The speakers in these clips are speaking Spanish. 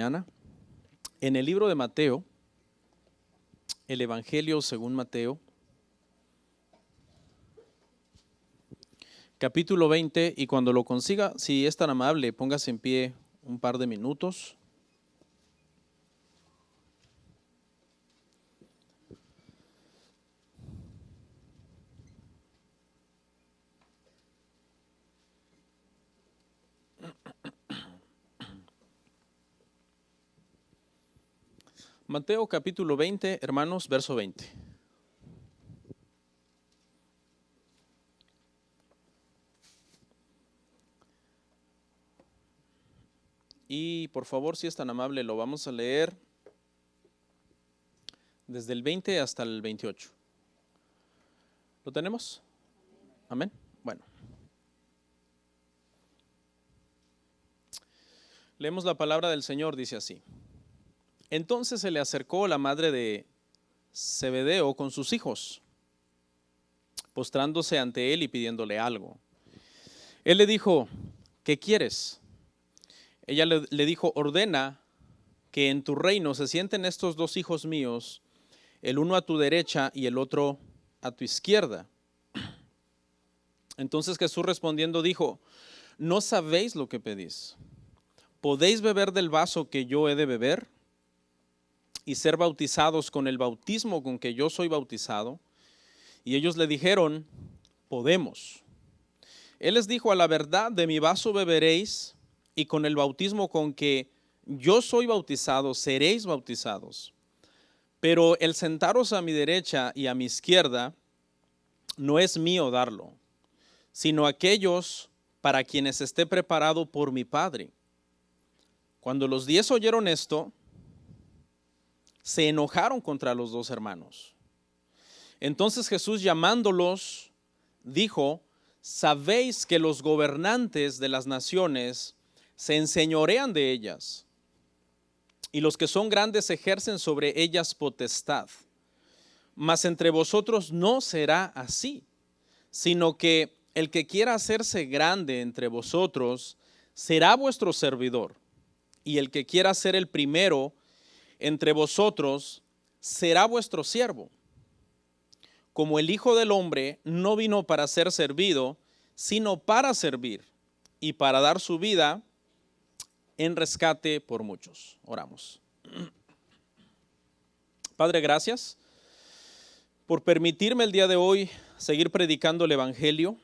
mañana en el libro de Mateo, el Evangelio según Mateo, capítulo 20, y cuando lo consiga, si es tan amable, póngase en pie un par de minutos. Mateo capítulo 20, hermanos, verso 20. Y por favor, si es tan amable, lo vamos a leer desde el 20 hasta el 28. ¿Lo tenemos? Amén. Bueno. Leemos la palabra del Señor, dice así. Entonces se le acercó la madre de Zebedeo con sus hijos, postrándose ante él y pidiéndole algo. Él le dijo, ¿qué quieres? Ella le dijo, ordena que en tu reino se sienten estos dos hijos míos, el uno a tu derecha y el otro a tu izquierda. Entonces Jesús respondiendo dijo, ¿no sabéis lo que pedís? ¿Podéis beber del vaso que yo he de beber y ser bautizados con el bautismo con que yo soy bautizado? Y ellos le dijeron, podemos. Él les dijo, a la verdad de mi vaso beberéis, y con el bautismo con que yo soy bautizado seréis bautizados. Pero el sentaros a mi derecha y a mi izquierda no es mío darlo, sino aquellos para quienes esté preparado por mi Padre. Cuando los 10 oyeron esto, se enojaron contra los dos hermanos. Entonces Jesús, llamándolos, dijo, ¿sabéis que los gobernantes de las naciones se enseñorean de ellas, y los que son grandes ejercen sobre ellas potestad? Mas entre vosotros no será así, sino que el que quiera hacerse grande entre vosotros será vuestro servidor, y el que quiera ser el primero entre vosotros será vuestro siervo. Como el Hijo del Hombre no vino para ser servido, sino para servir y para dar su vida en rescate por muchos. Oramos. Padre, gracias por permitirme el día de hoy seguir predicando el Evangelio,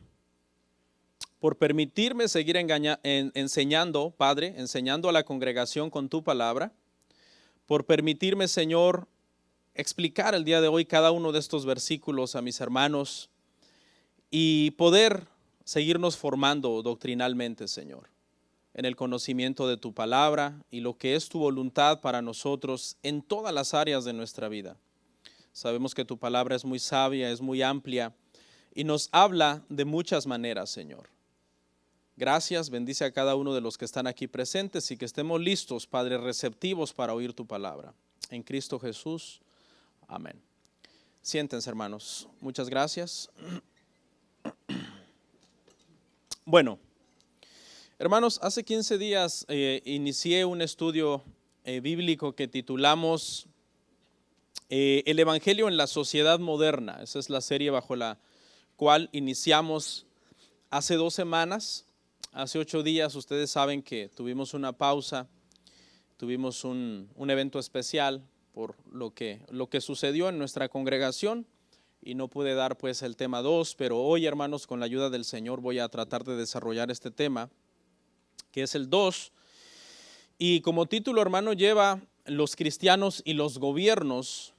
por permitirme seguir enseñando, Padre, enseñando a la congregación con tu palabra, por permitirme, Señor, explicar el día de hoy cada uno de estos versículos a mis hermanos y poder seguirnos formando doctrinalmente, Señor, en el conocimiento de tu palabra y lo que es tu voluntad para nosotros en todas las áreas de nuestra vida. Sabemos que tu palabra es muy sabia, es muy amplia y nos habla de muchas maneras, Señor. Gracias, bendice a cada uno de los que están aquí presentes y que estemos listos, Padre, receptivos para oír tu palabra. En Cristo Jesús, amén. Siéntense, hermanos. Muchas gracias. Bueno, hermanos, hace 15 días inicié un estudio bíblico que titulamos El Evangelio en la Sociedad Moderna. Esa es la serie bajo la cual iniciamos hace 2 semanas. Hace 8 días ustedes saben que tuvimos una pausa, tuvimos un evento especial por lo que sucedió en nuestra congregación y no pude dar pues el tema 2, pero hoy, hermanos, con la ayuda del Señor voy a tratar de desarrollar este tema, que es el 2, y como título, hermano, lleva los cristianos y los gobiernos.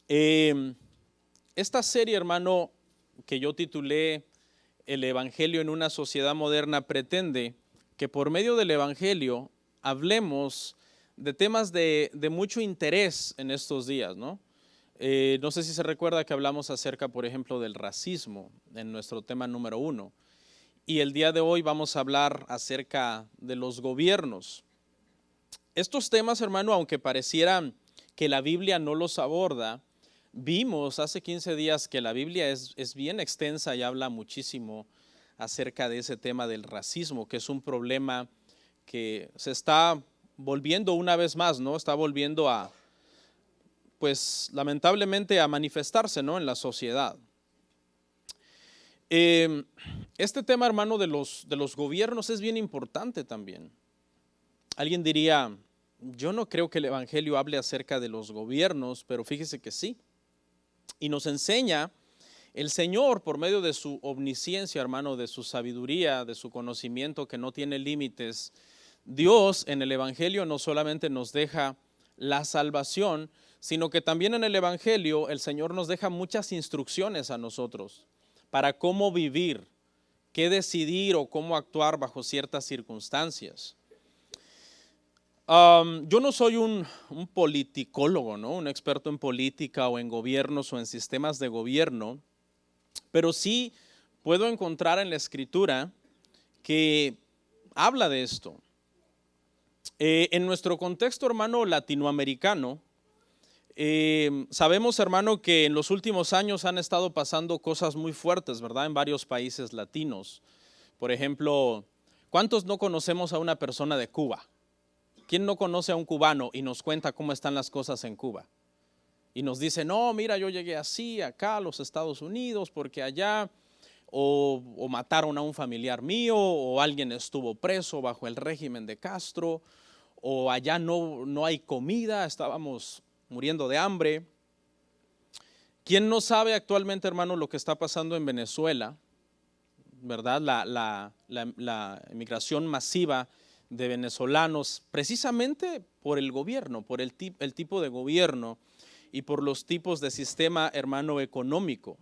Esta serie, hermano, que yo titulé El Evangelio en una sociedad moderna, pretende que por medio del Evangelio hablemos de temas de mucho interés en estos días, ¿no? No sé si se recuerda que hablamos acerca, por ejemplo, del racismo en nuestro tema número 1. Y el día de hoy vamos a hablar acerca de los gobiernos. Estos temas, hermano, aunque parecieran que la Biblia no los aborda, vimos hace 15 días que la Biblia es bien extensa y habla muchísimo acerca de ese tema del racismo, que es un problema que se está volviendo una vez más, ¿no? Está volviendo a, pues lamentablemente, a manifestarse, ¿no? En la sociedad. Este tema, hermano, de los gobiernos es bien importante también. Alguien diría, yo no creo que el Evangelio hable acerca de los gobiernos, pero fíjese que sí. Y nos enseña el Señor por medio de su omnisciencia, hermano, de su sabiduría, de su conocimiento que no tiene límites. Dios en el Evangelio no solamente nos deja la salvación, sino que también en el Evangelio el Señor nos deja muchas instrucciones a nosotros para cómo vivir, qué decidir o cómo actuar bajo ciertas circunstancias. Yo no soy un politicólogo, ¿no? Un experto en política o en gobiernos o en sistemas de gobierno, pero sí puedo encontrar en la Escritura que habla de esto. En nuestro contexto, hermano, latinoamericano, sabemos, hermano, que en los últimos años han estado pasando cosas muy fuertes, ¿verdad? En varios países latinos. Por ejemplo, ¿cuántos no conocemos a una persona de Cuba? ¿Quién no conoce a un cubano y nos cuenta cómo están las cosas en Cuba? Y nos dice, no, mira, yo llegué así acá a los Estados Unidos porque allá o mataron a un familiar mío o alguien estuvo preso bajo el régimen de Castro o allá no hay comida, estábamos muriendo de hambre. ¿Quién no sabe actualmente, hermano, lo que está pasando en Venezuela? ¿Verdad? La emigración masiva de venezolanos, precisamente por el gobierno, por el tipo de gobierno y por los tipos de sistema, hermano, económico.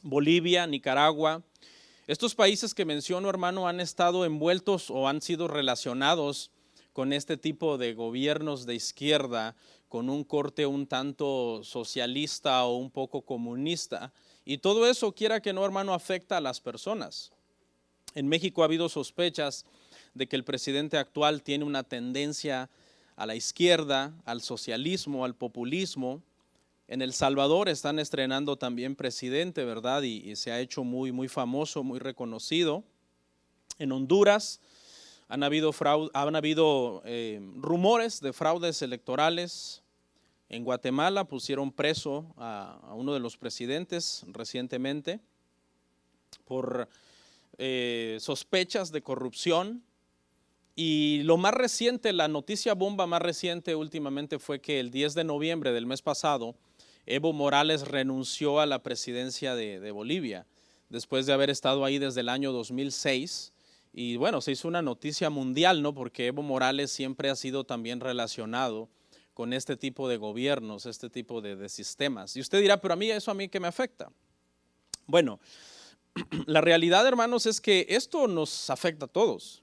Bolivia, Nicaragua, estos países que menciono, hermano, han estado envueltos o han sido relacionados con este tipo de gobiernos de izquierda, con un corte un tanto socialista o un poco comunista. Y todo eso, quiera que no, hermano, afecta a las personas. En México ha habido sospechas de que el presidente actual tiene una tendencia a la izquierda, al socialismo, al populismo. En El Salvador están estrenando también presidente, ¿verdad? Y se ha hecho muy, muy famoso, muy reconocido. En Honduras han habido rumores de fraudes electorales. En Guatemala pusieron preso a uno de los presidentes recientemente por sospechas de corrupción. Y lo más reciente, la noticia bomba más reciente últimamente fue que el 10 de noviembre del mes pasado, Evo Morales renunció a la presidencia de Bolivia, después de haber estado ahí desde el año 2006. Y bueno, se hizo una noticia mundial, ¿no? Porque Evo Morales siempre ha sido también relacionado con este tipo de gobiernos, este tipo de sistemas. Y usted dirá, pero a mí ¿qué me afecta? Bueno, la realidad, hermanos, es que esto nos afecta a todos.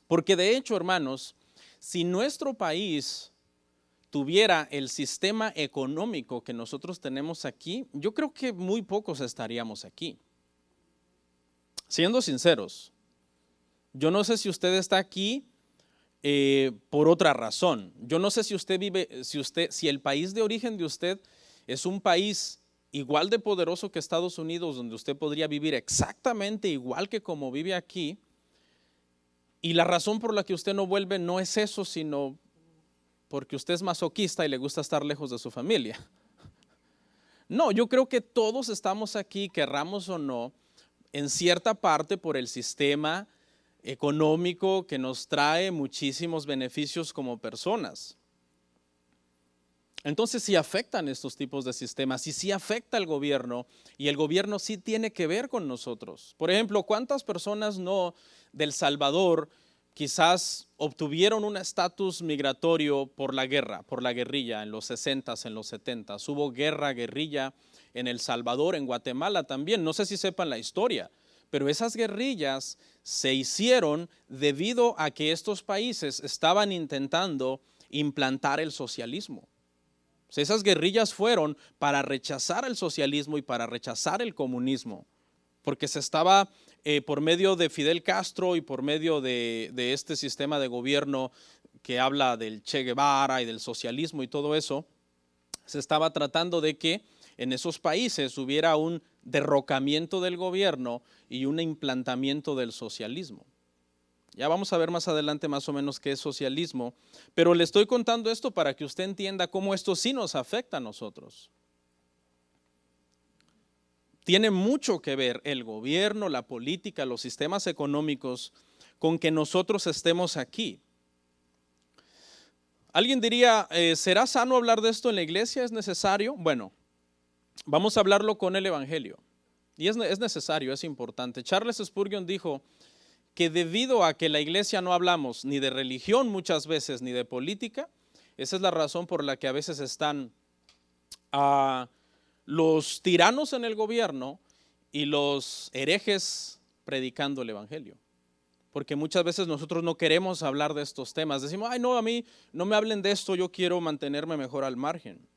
Porque de hecho, hermanos, si nuestro país tuviera el sistema económico que nosotros tenemos aquí, yo creo que muy pocos estaríamos aquí. Siendo sinceros, yo no sé si usted está aquí por otra razón. Yo no sé si usted vive, si el país de origen de usted es un país igual de poderoso que Estados Unidos, donde usted podría vivir exactamente igual que como vive aquí. Y la razón por la que usted no vuelve no es eso, sino porque usted es masoquista y le gusta estar lejos de su familia. No, yo creo que todos estamos aquí, querramos o no, en cierta parte por el sistema económico que nos trae muchísimos beneficios como personas. Entonces sí afectan estos tipos de sistemas y sí afecta al gobierno, y el gobierno sí tiene que ver con nosotros. Por ejemplo, ¿cuántas personas no del Salvador quizás obtuvieron un estatus migratorio por la guerra, por la guerrilla en los 60s, en los 70s? Hubo guerrilla en El Salvador, en Guatemala también. No sé si sepan la historia, pero esas guerrillas se hicieron debido a que estos países estaban intentando implantar el socialismo. O sea, esas guerrillas fueron para rechazar el socialismo y para rechazar el comunismo, porque se estaba por medio de Fidel Castro y por medio de este sistema de gobierno que habla del Che Guevara y del socialismo y todo eso, se estaba tratando de que en esos países hubiera un derrocamiento del gobierno y un implantamiento del socialismo. Ya vamos a ver más adelante más o menos qué es socialismo, pero le estoy contando esto para que usted entienda cómo esto sí nos afecta a nosotros. Tiene mucho que ver el gobierno, la política, los sistemas económicos con que nosotros estemos aquí. Alguien diría, ¿será sano hablar de esto en la iglesia? ¿Es necesario? Bueno, vamos a hablarlo con el Evangelio. Y es necesario, es importante. Charles Spurgeon dijo que debido a que la iglesia no hablamos ni de religión muchas veces, ni de política, esa es la razón por la que a veces están los tiranos en el gobierno y los herejes predicando el Evangelio. Porque muchas veces nosotros no queremos hablar de estos temas. Decimos, ay no, a mí no me hablen de esto, yo quiero mantenerme mejor al margen.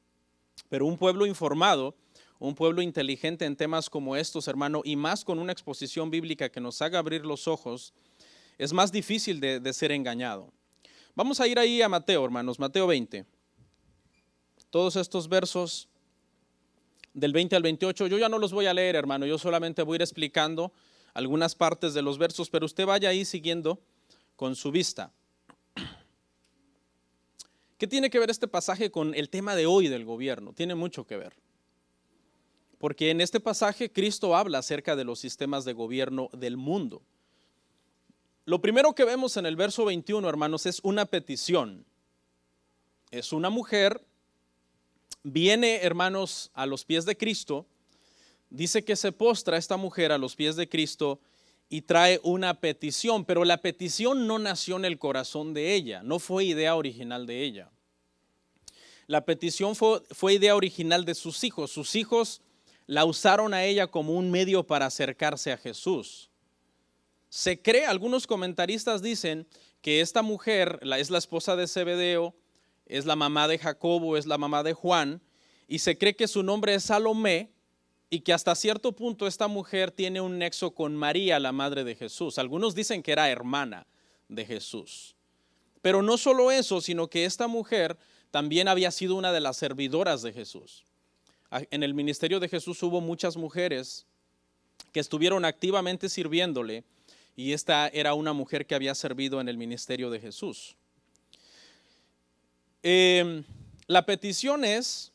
Pero un pueblo informado, un pueblo inteligente en temas como estos, hermano, y más con una exposición bíblica que nos haga abrir los ojos, es más difícil de ser engañado. Vamos a ir ahí a Mateo, hermanos, Mateo 20. Todos estos versos del 20 al 28, yo ya no los voy a leer, hermano, yo solamente voy a ir explicando algunas partes de los versos, pero usted vaya ahí siguiendo con su vista. ¿Qué tiene que ver este pasaje con el tema de hoy del gobierno? Tiene mucho que ver. Porque en este pasaje Cristo habla acerca de los sistemas de gobierno del mundo. Lo primero que vemos en el verso 21, hermanos, es una petición. Es una mujer, viene, hermanos, a los pies de Cristo. Dice que se postra esta mujer a los pies de Cristo y trae una petición, pero la petición no nació en el corazón de ella, no fue idea original de ella. La petición fue idea original de sus hijos. Sus hijos la usaron a ella como un medio para acercarse a Jesús. Se cree, algunos comentaristas dicen que esta mujer es la esposa de Zebedeo, es la mamá de Jacobo, es la mamá de Juan, y se cree que su nombre es Salomé, y que hasta cierto punto esta mujer tiene un nexo con María, la madre de Jesús. Algunos dicen que era hermana de Jesús. Pero no solo eso, sino que esta mujer también había sido una de las servidoras de Jesús. En el ministerio de Jesús hubo muchas mujeres que estuvieron activamente sirviéndole, y esta era una mujer que había servido en el ministerio de Jesús. La petición es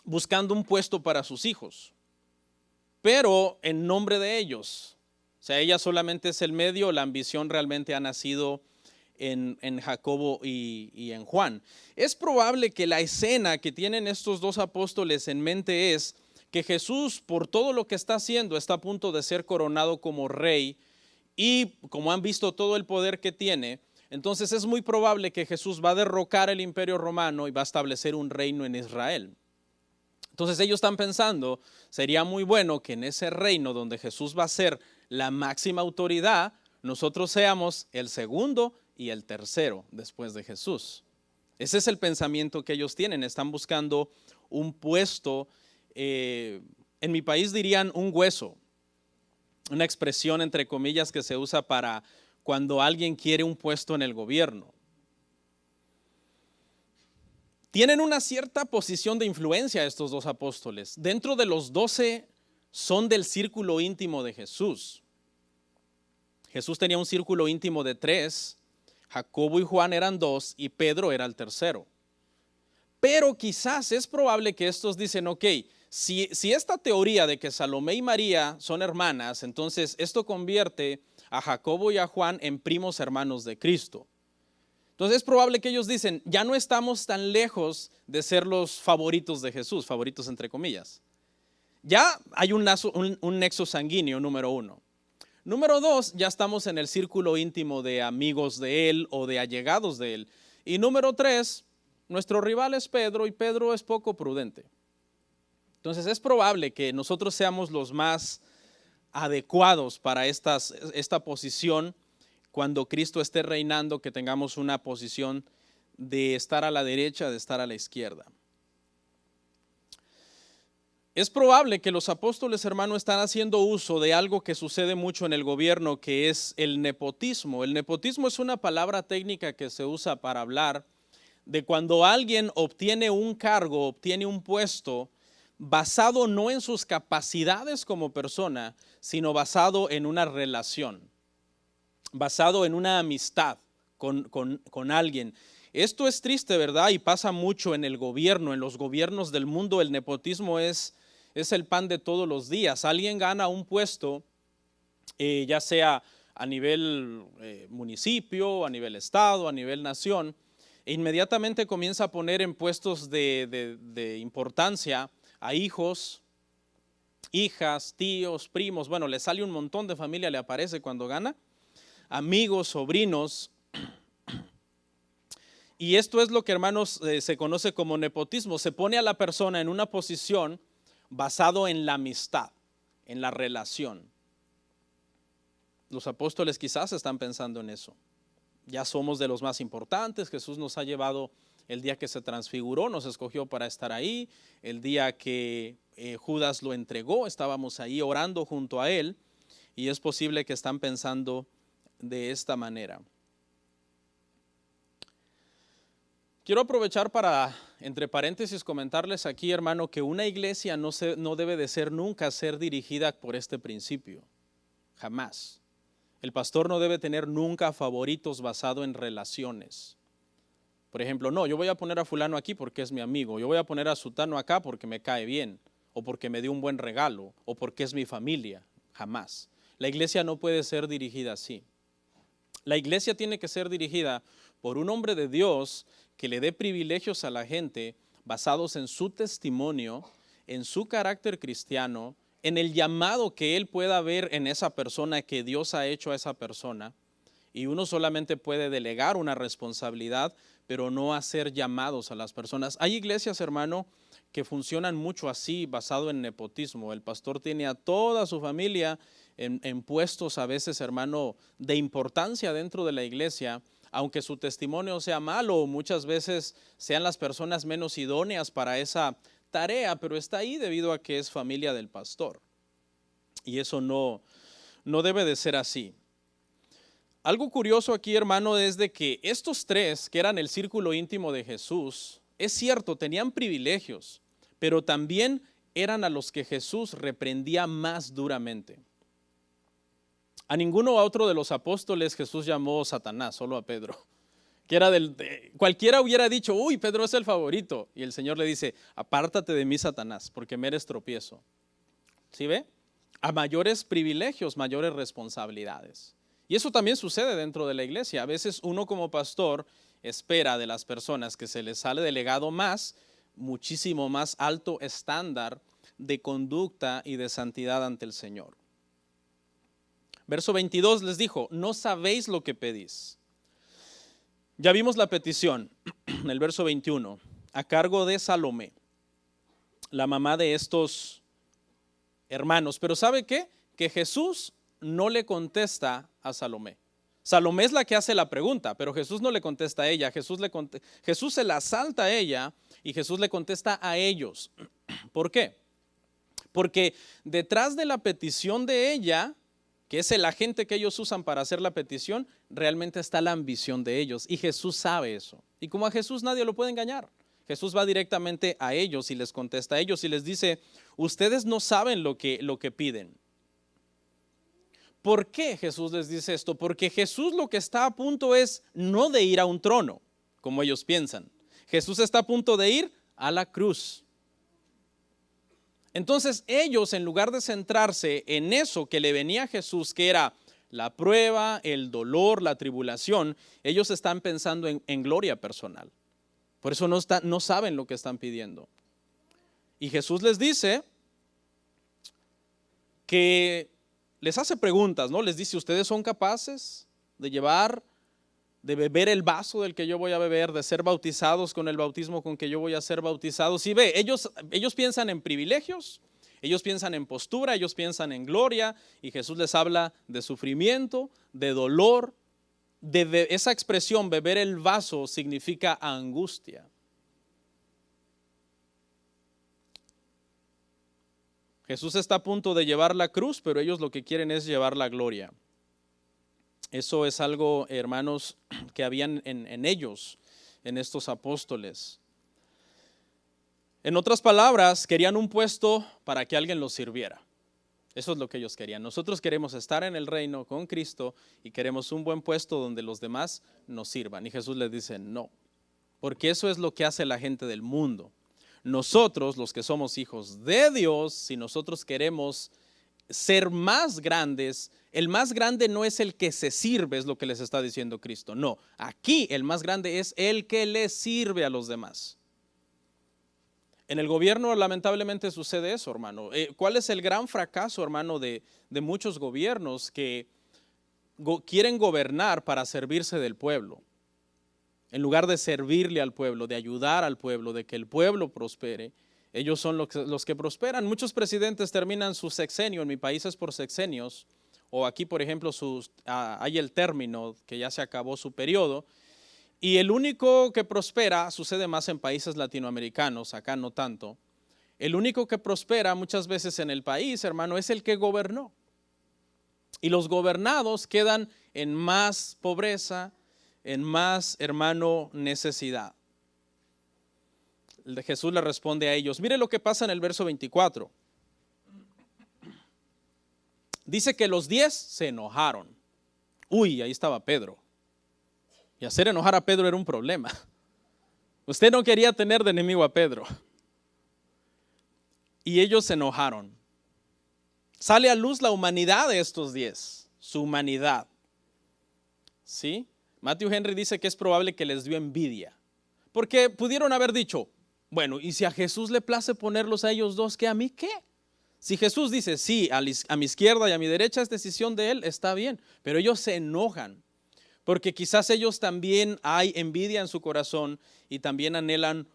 buscando un puesto para sus hijos, pero en nombre de ellos. O sea, ella solamente es el medio, la ambición realmente ha nacido en Jacobo y en Juan. Es probable que la escena que tienen estos dos apóstoles en mente es que Jesús, por todo lo que está haciendo, está a punto de ser coronado como rey, y como han visto todo el poder que tiene, entonces es muy probable que Jesús va a derrocar el imperio romano y va a establecer un reino en Israel. Entonces ellos están pensando, sería muy bueno que en ese reino donde Jesús va a ser la máxima autoridad, nosotros seamos el segundo y el tercero después de Jesús. Ese es el pensamiento que ellos tienen, están buscando un puesto, en mi país dirían un hueso, una expresión entre comillas que se usa para cuando alguien quiere un puesto en el gobierno. Tienen una cierta posición de influencia estos dos apóstoles. Dentro de los 12 son del círculo íntimo de Jesús. Jesús tenía un círculo íntimo de 3, Jacobo y Juan eran 2 y Pedro era el tercero. Pero quizás es probable que estos dicen, ok, si esta teoría de que Salomé y María son hermanas, entonces esto convierte a Jacobo y a Juan en primos hermanos de Cristo. Entonces es probable que ellos dicen, ya no estamos tan lejos de ser los favoritos de Jesús, favoritos entre comillas. Ya hay un nexo sanguíneo, número 1. Número 2, ya estamos en el círculo íntimo de amigos de él o de allegados de él. Y número 3, nuestro rival es Pedro y Pedro es poco prudente. Entonces es probable que nosotros seamos los más adecuados para esta posición. Cuando Cristo esté reinando, que tengamos una posición de estar a la derecha, de estar a la izquierda. Es probable que los apóstoles, hermano, están haciendo uso de algo que sucede mucho en el gobierno, que es el nepotismo. El nepotismo es una palabra técnica que se usa para hablar de cuando alguien obtiene un cargo, obtiene un puesto, basado no en sus capacidades como persona, sino basado en una relación. basado en una amistad con alguien. Esto es triste, ¿verdad? Y pasa mucho en el gobierno, en los gobiernos del mundo. El nepotismo es el pan de todos los días. Alguien gana un puesto, ya sea a nivel municipio, a nivel estado, a nivel nación, e inmediatamente comienza a poner en puestos de importancia a hijos, hijas, tíos, primos. Bueno, le sale un montón de familia, le aparece cuando gana, amigos, sobrinos. Y esto es lo que, hermanos, se conoce como nepotismo. Se pone a la persona en una posición basado en la amistad, en la relación. Los apóstoles quizás están pensando en eso. Ya somos de los más importantes. Jesús nos ha llevado el día que se transfiguró, nos escogió para estar ahí. El día que Judas lo entregó, estábamos ahí orando junto a él. Y es posible que están pensando de esta manera. Quiero aprovechar para, entre paréntesis, comentarles aquí, hermano, que una iglesia no debe de ser nunca ser dirigida por este principio. Jamás. El pastor no debe tener nunca favoritos basado en relaciones. Por ejemplo, no, yo voy a poner a fulano aquí porque es mi amigo. Yo voy a poner a sutano acá porque me cae bien. O porque me dio un buen regalo. O porque es mi familia. Jamás. La iglesia no puede ser dirigida así. La iglesia tiene que ser dirigida por un hombre de Dios que le dé privilegios a la gente basados en su testimonio, en su carácter cristiano, en el llamado que él pueda ver en esa persona, que Dios ha hecho a esa persona. Y uno solamente puede delegar una responsabilidad, pero no hacer llamados a las personas. Hay iglesias, hermano, que funcionan mucho así, basado en nepotismo. El pastor tiene a toda su familia en puestos a veces, hermano, de importancia dentro de la iglesia, aunque su testimonio sea malo o muchas veces sean las personas menos idóneas para esa tarea, pero está ahí debido a que es familia del pastor. Y eso no debe de ser así. Algo curioso aquí, hermano, es de que estos tres, que eran el círculo íntimo de Jesús, es cierto, tenían privilegios, pero también eran a los que Jesús reprendía más duramente. A ninguno otro de los apóstoles Jesús llamó Satanás, solo a Pedro. Que era cualquiera hubiera dicho, uy, Pedro es el favorito. Y el Señor le dice, apártate de mí, Satanás, porque me eres tropiezo. ¿Sí ve? A mayores privilegios, mayores responsabilidades. Y eso también sucede dentro de la iglesia. A veces uno como pastor espera de las personas que se les sale delegado más, muchísimo más alto estándar de conducta y de santidad ante el Señor. Verso 22 les dijo, no sabéis lo que pedís. Ya vimos la petición en el verso 21, a cargo de Salomé, la mamá de estos hermanos. Pero ¿sabe qué? Que Jesús no le contesta a Salomé. Salomé es la que hace la pregunta, pero Jesús no le contesta a ella. Jesús se la salta a ella y Jesús le contesta a ellos. ¿Por qué? Porque detrás de la petición de ella, que es el agente que ellos usan para hacer la petición, realmente está la ambición de ellos. Y Jesús sabe eso. Y como a Jesús nadie lo puede engañar, Jesús va directamente a ellos y les contesta a ellos y les dice, ustedes no saben lo que piden. ¿Por qué Jesús les dice esto? Porque Jesús lo que está a punto es no de ir a un trono, como ellos piensan. Jesús está a punto de ir a la cruz. Entonces ellos, en lugar de centrarse en eso que le venía a Jesús, que era la prueba, el dolor, la tribulación, ellos están pensando en gloria personal. Por eso no saben lo que están pidiendo. Y Jesús les dice que les hace preguntas, ¿no? Les dice, ¿ustedes son capaces de beber el vaso del que yo voy a beber, de ser bautizados con el bautismo con que yo voy a ser bautizados? Y ve, ellos piensan en privilegios, ellos piensan en postura, ellos piensan en gloria, y Jesús les habla de sufrimiento, de dolor. Esa expresión, beber el vaso, significa angustia. Jesús está a punto de llevar la cruz, pero ellos lo que quieren es llevar la gloria. Eso es algo, hermanos, que habían en ellos, en estos apóstoles. En otras palabras, querían un puesto para que alguien los sirviera. Eso es lo que ellos querían. Nosotros queremos estar en el reino con Cristo y queremos un buen puesto donde los demás nos sirvan. Y Jesús les dice no, porque eso es lo que hace la gente del mundo. Nosotros, los que somos hijos de Dios, si nosotros queremos ser más grandes, el más grande no es el que se sirve, es lo que les está diciendo Cristo. No, aquí el más grande es el que le sirve a los demás. En el gobierno lamentablemente sucede eso, hermano. ¿Cuál es el gran fracaso, hermano, de muchos gobiernos que quieren gobernar para servirse del pueblo? En lugar de servirle al pueblo, de ayudar al pueblo, de que el pueblo prospere, ellos son los que prosperan. Muchos presidentes terminan su sexenio, en mi país es por sexenios, o aquí, por ejemplo, hay el término que ya se acabó su periodo, y el único que prospera, sucede más en países latinoamericanos, acá no tanto, el único que prospera muchas veces en el país, hermano, es el que gobernó. Y los gobernados quedan en más pobreza, en más, hermano, necesidad. Jesús le responde a ellos. Mire lo que pasa en el verso 24. Dice que los 10 se enojaron. Uy, ahí estaba Pedro. Y hacer enojar a Pedro era un problema. Usted no quería tener de enemigo a Pedro. Y ellos se enojaron. Sale a luz la humanidad de estos 10. Su humanidad. ¿Sí? Matthew Henry dice que es probable que les dio envidia. Porque pudieron haber dicho, bueno, y si a Jesús le place ponerlos a ellos dos, ¿qué a mí qué? Si Jesús dice, sí, a mi izquierda y a mi derecha es decisión de él, está bien. Pero ellos se enojan. Porque quizás ellos también hay envidia en su corazón y también anhelan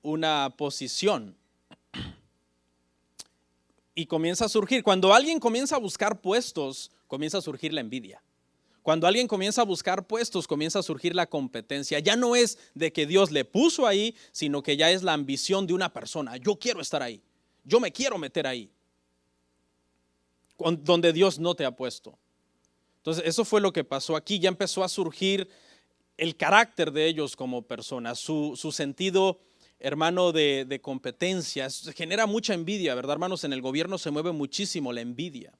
una posición. Y comienza a surgir, cuando alguien comienza a buscar puestos, comienza a surgir la envidia. Cuando alguien comienza a buscar puestos, comienza a surgir la competencia. Ya no es de que Dios le puso ahí, sino que ya es la ambición de una persona. Yo quiero estar ahí, yo me quiero meter ahí, donde Dios no te ha puesto. Entonces, eso fue lo que pasó aquí. Ya empezó a surgir el carácter de ellos como personas, su sentido, hermano, de competencia. Genera mucha envidia, ¿verdad, hermanos? En el gobierno se mueve muchísimo la envidia.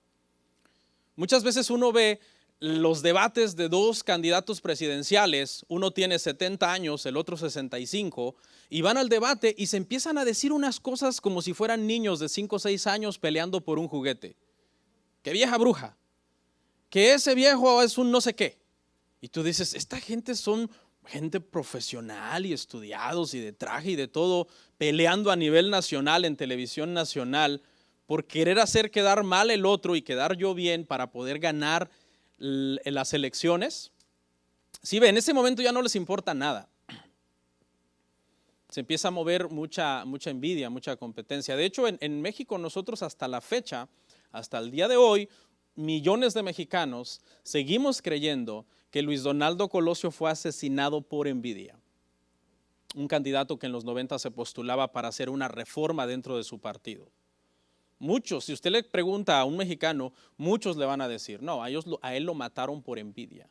Muchas veces uno ve los debates de dos candidatos presidenciales, uno tiene 70 años, el otro 65, y van al debate y se empiezan a decir unas cosas como si fueran niños de 5 o 6 años peleando por un juguete. ¡Qué vieja bruja! Que ese viejo es un no sé qué. Y tú dices, esta gente son gente profesional y estudiados y de traje y de todo, peleando a nivel nacional, en televisión nacional, por querer hacer quedar mal el otro y quedar yo bien para poder ganar las elecciones. Sí, ve, en ese momento ya no les importa nada. Se empieza a mover mucha envidia, mucha competencia. De hecho, en México nosotros hasta la fecha, hasta el día de hoy, millones de mexicanos seguimos creyendo que Luis Donaldo Colosio fue asesinado por envidia. Un candidato que en los 90 se postulaba para hacer una reforma dentro de su partido. Muchos, si usted le pregunta a un mexicano, muchos le van a decir, no, a él lo mataron por envidia.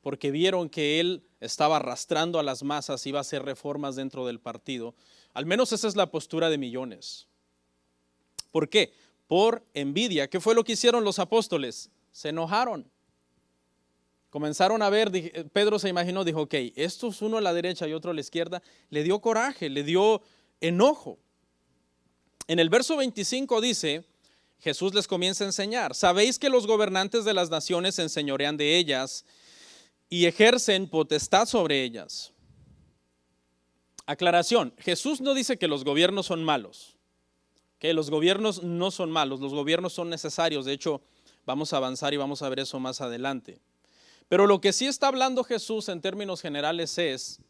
Porque vieron que él estaba arrastrando a las masas, iba a hacer reformas dentro del partido. Al menos esa es la postura de millones. ¿Por qué? Por envidia. ¿Qué fue lo que hicieron los apóstoles? Se enojaron. Comenzaron a ver, Pedro se imaginó, dijo, ok, esto es uno a la derecha y otro a la izquierda. Le dio coraje, le dio enojo. En el verso 25 dice, Jesús les comienza a enseñar, sabéis que los gobernantes de las naciones se enseñorean de ellas y ejercen potestad sobre ellas. Aclaración, Jesús no dice que los gobiernos son malos. Que los gobiernos no son malos, los gobiernos son necesarios. De hecho, vamos a avanzar y vamos a ver eso más adelante. Pero lo que sí está hablando Jesús en términos generales es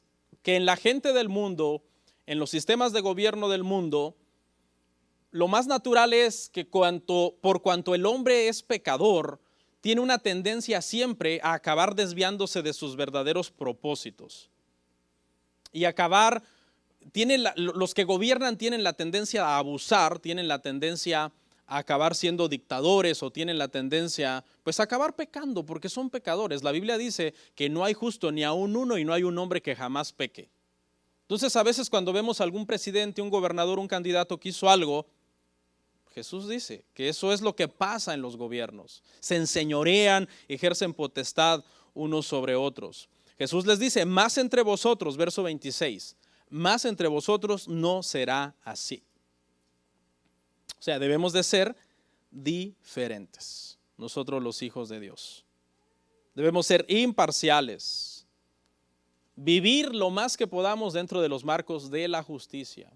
que en la gente del mundo, en los sistemas de gobierno del mundo, lo más natural es que por cuanto el hombre es pecador, tiene una tendencia siempre a acabar desviándose de sus verdaderos propósitos. Y los que gobiernan tienen la tendencia a abusar, tienen la tendencia a acabar siendo dictadores o tienen la tendencia pues a acabar pecando porque son pecadores. La Biblia dice que no hay justo ni aun uno y no hay un hombre que jamás peque. Entonces a veces cuando vemos a algún presidente, un gobernador, un candidato que hizo algo, Jesús dice que eso es lo que pasa en los gobiernos. Se enseñorean, ejercen potestad unos sobre otros. Jesús les dice, más entre vosotros, verso 26, más entre vosotros no será así. O sea, debemos de ser diferentes, nosotros los hijos de Dios. Debemos ser imparciales, vivir lo más que podamos dentro de los marcos de la justicia,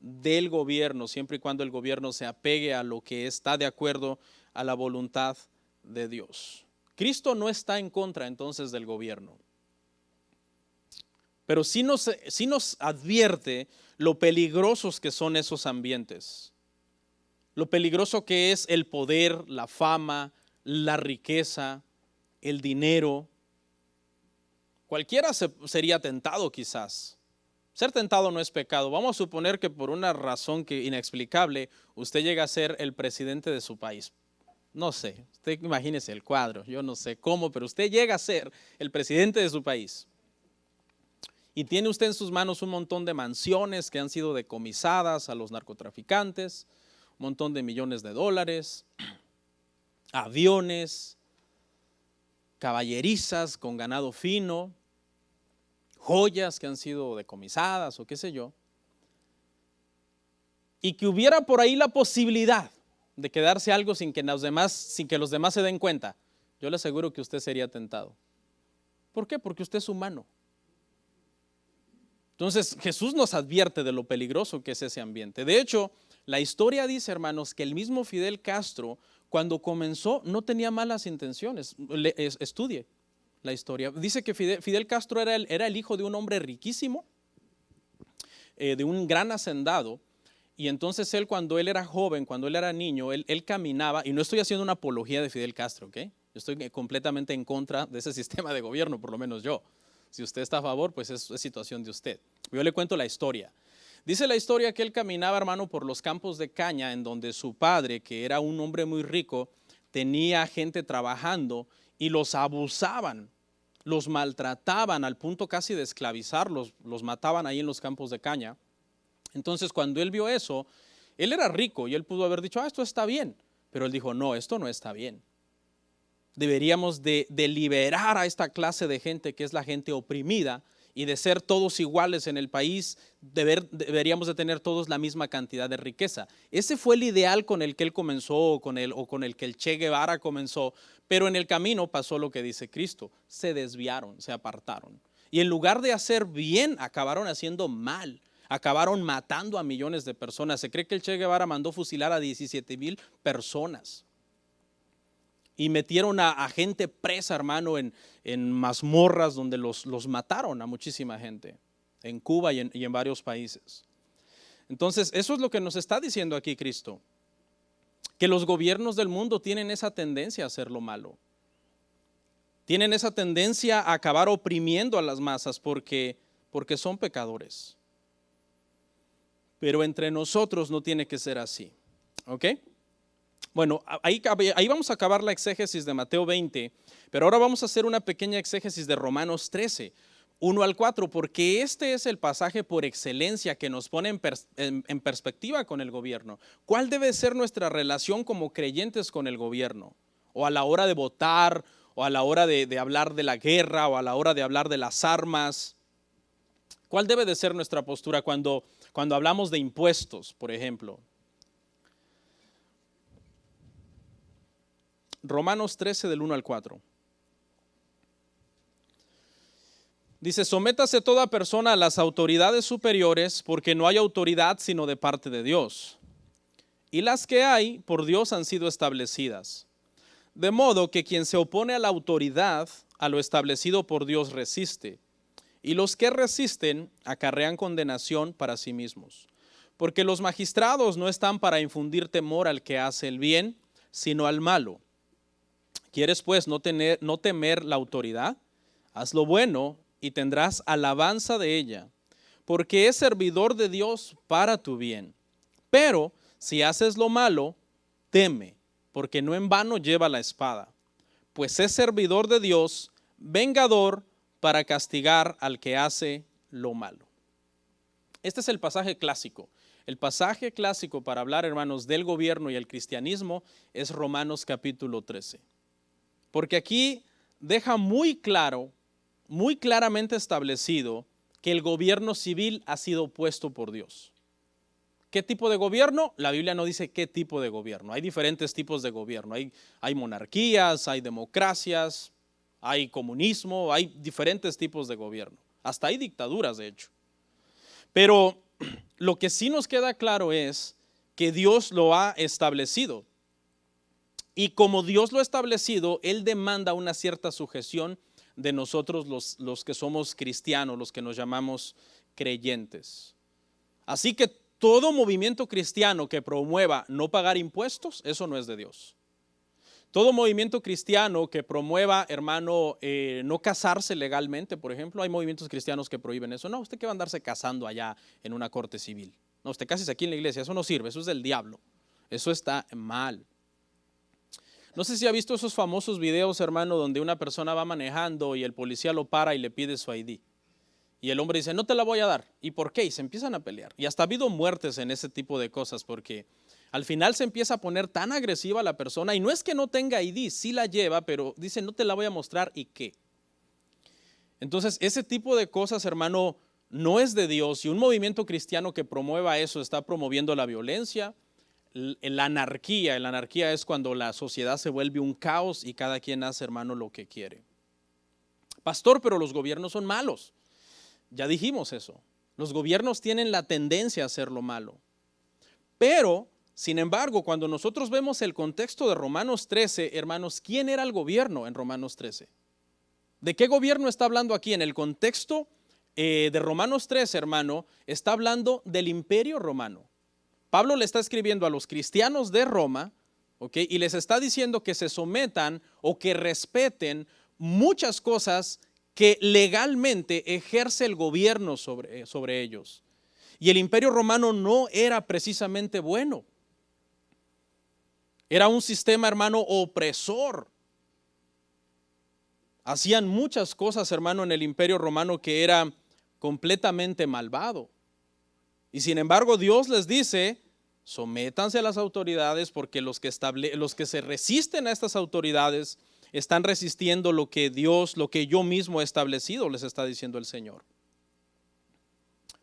del gobierno, siempre y cuando el gobierno se apegue a lo que está de acuerdo a la voluntad de Dios. Cristo no está en contra entonces del gobierno, pero sí nos advierte lo peligrosos que son esos ambientes, lo peligroso que es el poder, la fama, la riqueza, el dinero. Cualquiera sería tentado quizás. Ser tentado no es pecado. Vamos a suponer que por una razón inexplicable usted llega a ser el presidente de su país. No sé, usted imagínese el cuadro, yo no sé cómo, pero usted llega a ser el presidente de su país. Y tiene usted en sus manos un montón de mansiones que han sido decomisadas a los narcotraficantes, un montón de millones de dólares, aviones, caballerizas con ganado fino, joyas que han sido decomisadas o qué sé yo, y que hubiera por ahí la posibilidad de quedarse algo sin que los demás se den cuenta, yo le aseguro que usted sería tentado. ¿Por qué? Porque usted es humano. Entonces Jesús nos advierte de lo peligroso que es ese ambiente. De hecho, la historia dice, hermanos, que el mismo Fidel Castro, cuando comenzó, no tenía malas intenciones. Estudie la historia. Dice que Fidel Castro era el hijo de un hombre riquísimo, de un gran hacendado, y entonces él, cuando él era joven, cuando él era niño, él caminaba, y no estoy haciendo una apología de Fidel Castro, ¿ok? Yo estoy completamente en contra de ese sistema de gobierno, por lo menos yo. Si usted está a favor, pues es situación de usted. Yo le cuento la historia. Dice la historia que él caminaba, hermano, por los campos de caña, en donde su padre, que era un hombre muy rico, tenía gente trabajando y los abusaban, los maltrataban al punto casi de esclavizarlos, los mataban ahí en los campos de caña. Entonces, cuando él vio eso, él era rico y él pudo haber dicho, esto está bien, pero él dijo, no, esto no está bien. Deberíamos de liberar a esta clase de gente que es la gente oprimida, y de ser todos iguales en el país, deberíamos de tener todos la misma cantidad de riqueza. Ese fue el ideal con el que él comenzó, o con el que el Che Guevara comenzó, pero en el camino pasó lo que dice Cristo, se desviaron, se apartaron. Y en lugar de hacer bien, acabaron haciendo mal, acabaron matando a millones de personas. Se cree que el Che Guevara mandó fusilar a 17,000 personas. Y metieron a gente presa, hermano, en mazmorras donde los mataron a muchísima gente, en Cuba y en varios países. Entonces, eso es lo que nos está diciendo aquí Cristo, que los gobiernos del mundo tienen esa tendencia a hacer lo malo. Tienen esa tendencia a acabar oprimiendo a las masas porque son pecadores. Pero entre nosotros no tiene que ser así, ¿ok? Bueno, ahí vamos a acabar la exégesis de Mateo 20, pero ahora vamos a hacer una pequeña exégesis de Romanos 13, 1 al 4, porque este es el pasaje por excelencia que nos pone en perspectiva con el gobierno. ¿Cuál debe ser nuestra relación como creyentes con el gobierno? O a la hora de votar, o a la hora de hablar de la guerra, o a la hora de hablar de las armas. ¿Cuál debe de ser nuestra postura cuando hablamos de impuestos, por ejemplo? Romanos 13 del 1 al 4. Dice, sométase toda persona a las autoridades superiores, porque no hay autoridad sino de parte de Dios. Y las que hay, por Dios han sido establecidas. De modo que quien se opone a la autoridad, a lo establecido por Dios resiste. Y los que resisten acarrean condenación para sí mismos. Porque los magistrados no están para infundir temor al que hace el bien, sino al malo. ¿Quieres pues no temer la autoridad? Haz lo bueno y tendrás alabanza de ella, porque es servidor de Dios para tu bien. Pero si haces lo malo, teme, porque no en vano lleva la espada, pues es servidor de Dios, vengador para castigar al que hace lo malo. Este es el pasaje clásico. El pasaje clásico para hablar, hermanos, del gobierno y el cristianismo es Romanos capítulo 13. Porque aquí deja muy claro, muy claramente establecido que el gobierno civil ha sido puesto por Dios. ¿Qué tipo de gobierno? La Biblia no dice qué tipo de gobierno. Hay diferentes tipos de gobierno. Hay monarquías, hay democracias, hay comunismo, hay diferentes tipos de gobierno. Hasta hay dictaduras, de hecho. Pero lo que sí nos queda claro es que Dios lo ha establecido. Y como Dios lo ha establecido, Él demanda una cierta sujeción de nosotros los que somos cristianos, los que nos llamamos creyentes. Así que todo movimiento cristiano que promueva no pagar impuestos, eso no es de Dios. Todo movimiento cristiano que promueva, hermano, no casarse legalmente, por ejemplo, hay movimientos cristianos que prohíben eso. No, usted que va a andarse casando allá en una corte civil. No, usted cásese aquí en la iglesia, eso no sirve, eso es del diablo. Eso está mal. No sé si ha visto esos famosos videos, hermano, donde una persona va manejando y el policía lo para y le pide su ID. Y el hombre dice, no te la voy a dar. ¿Y por qué? Y se empiezan a pelear. Y hasta ha habido muertes en ese tipo de cosas porque al final se empieza a poner tan agresiva la persona. Y no es que no tenga ID, sí la lleva, pero dice, no te la voy a mostrar y qué. Entonces, ese tipo de cosas, hermano, no es de Dios. Y un movimiento cristiano que promueva eso está promoviendo la violencia, la anarquía. La anarquía es cuando la sociedad se vuelve un caos y cada quien hace, hermano, lo que quiere. Pastor, pero los gobiernos son malos. Ya dijimos eso. Los gobiernos tienen la tendencia a hacer lo malo. Pero, sin embargo, cuando nosotros vemos el contexto de Romanos 13, hermanos, ¿quién era el gobierno en Romanos 13? ¿De qué gobierno está hablando aquí? En el contexto de Romanos 13, hermano, está hablando del Imperio Romano. Pablo le está escribiendo a los cristianos de Roma, ¿ok? Y les está diciendo que se sometan o que respeten muchas cosas que legalmente ejerce el gobierno sobre ellos. Y el Imperio Romano no era precisamente bueno. Era un sistema, hermano, opresor. Hacían muchas cosas, hermano, en el Imperio Romano que era completamente malvado. Y sin embargo, Dios les dice, sométanse a las autoridades porque los que se resisten a estas autoridades están resistiendo lo que Dios, lo que yo mismo he establecido, les está diciendo el Señor.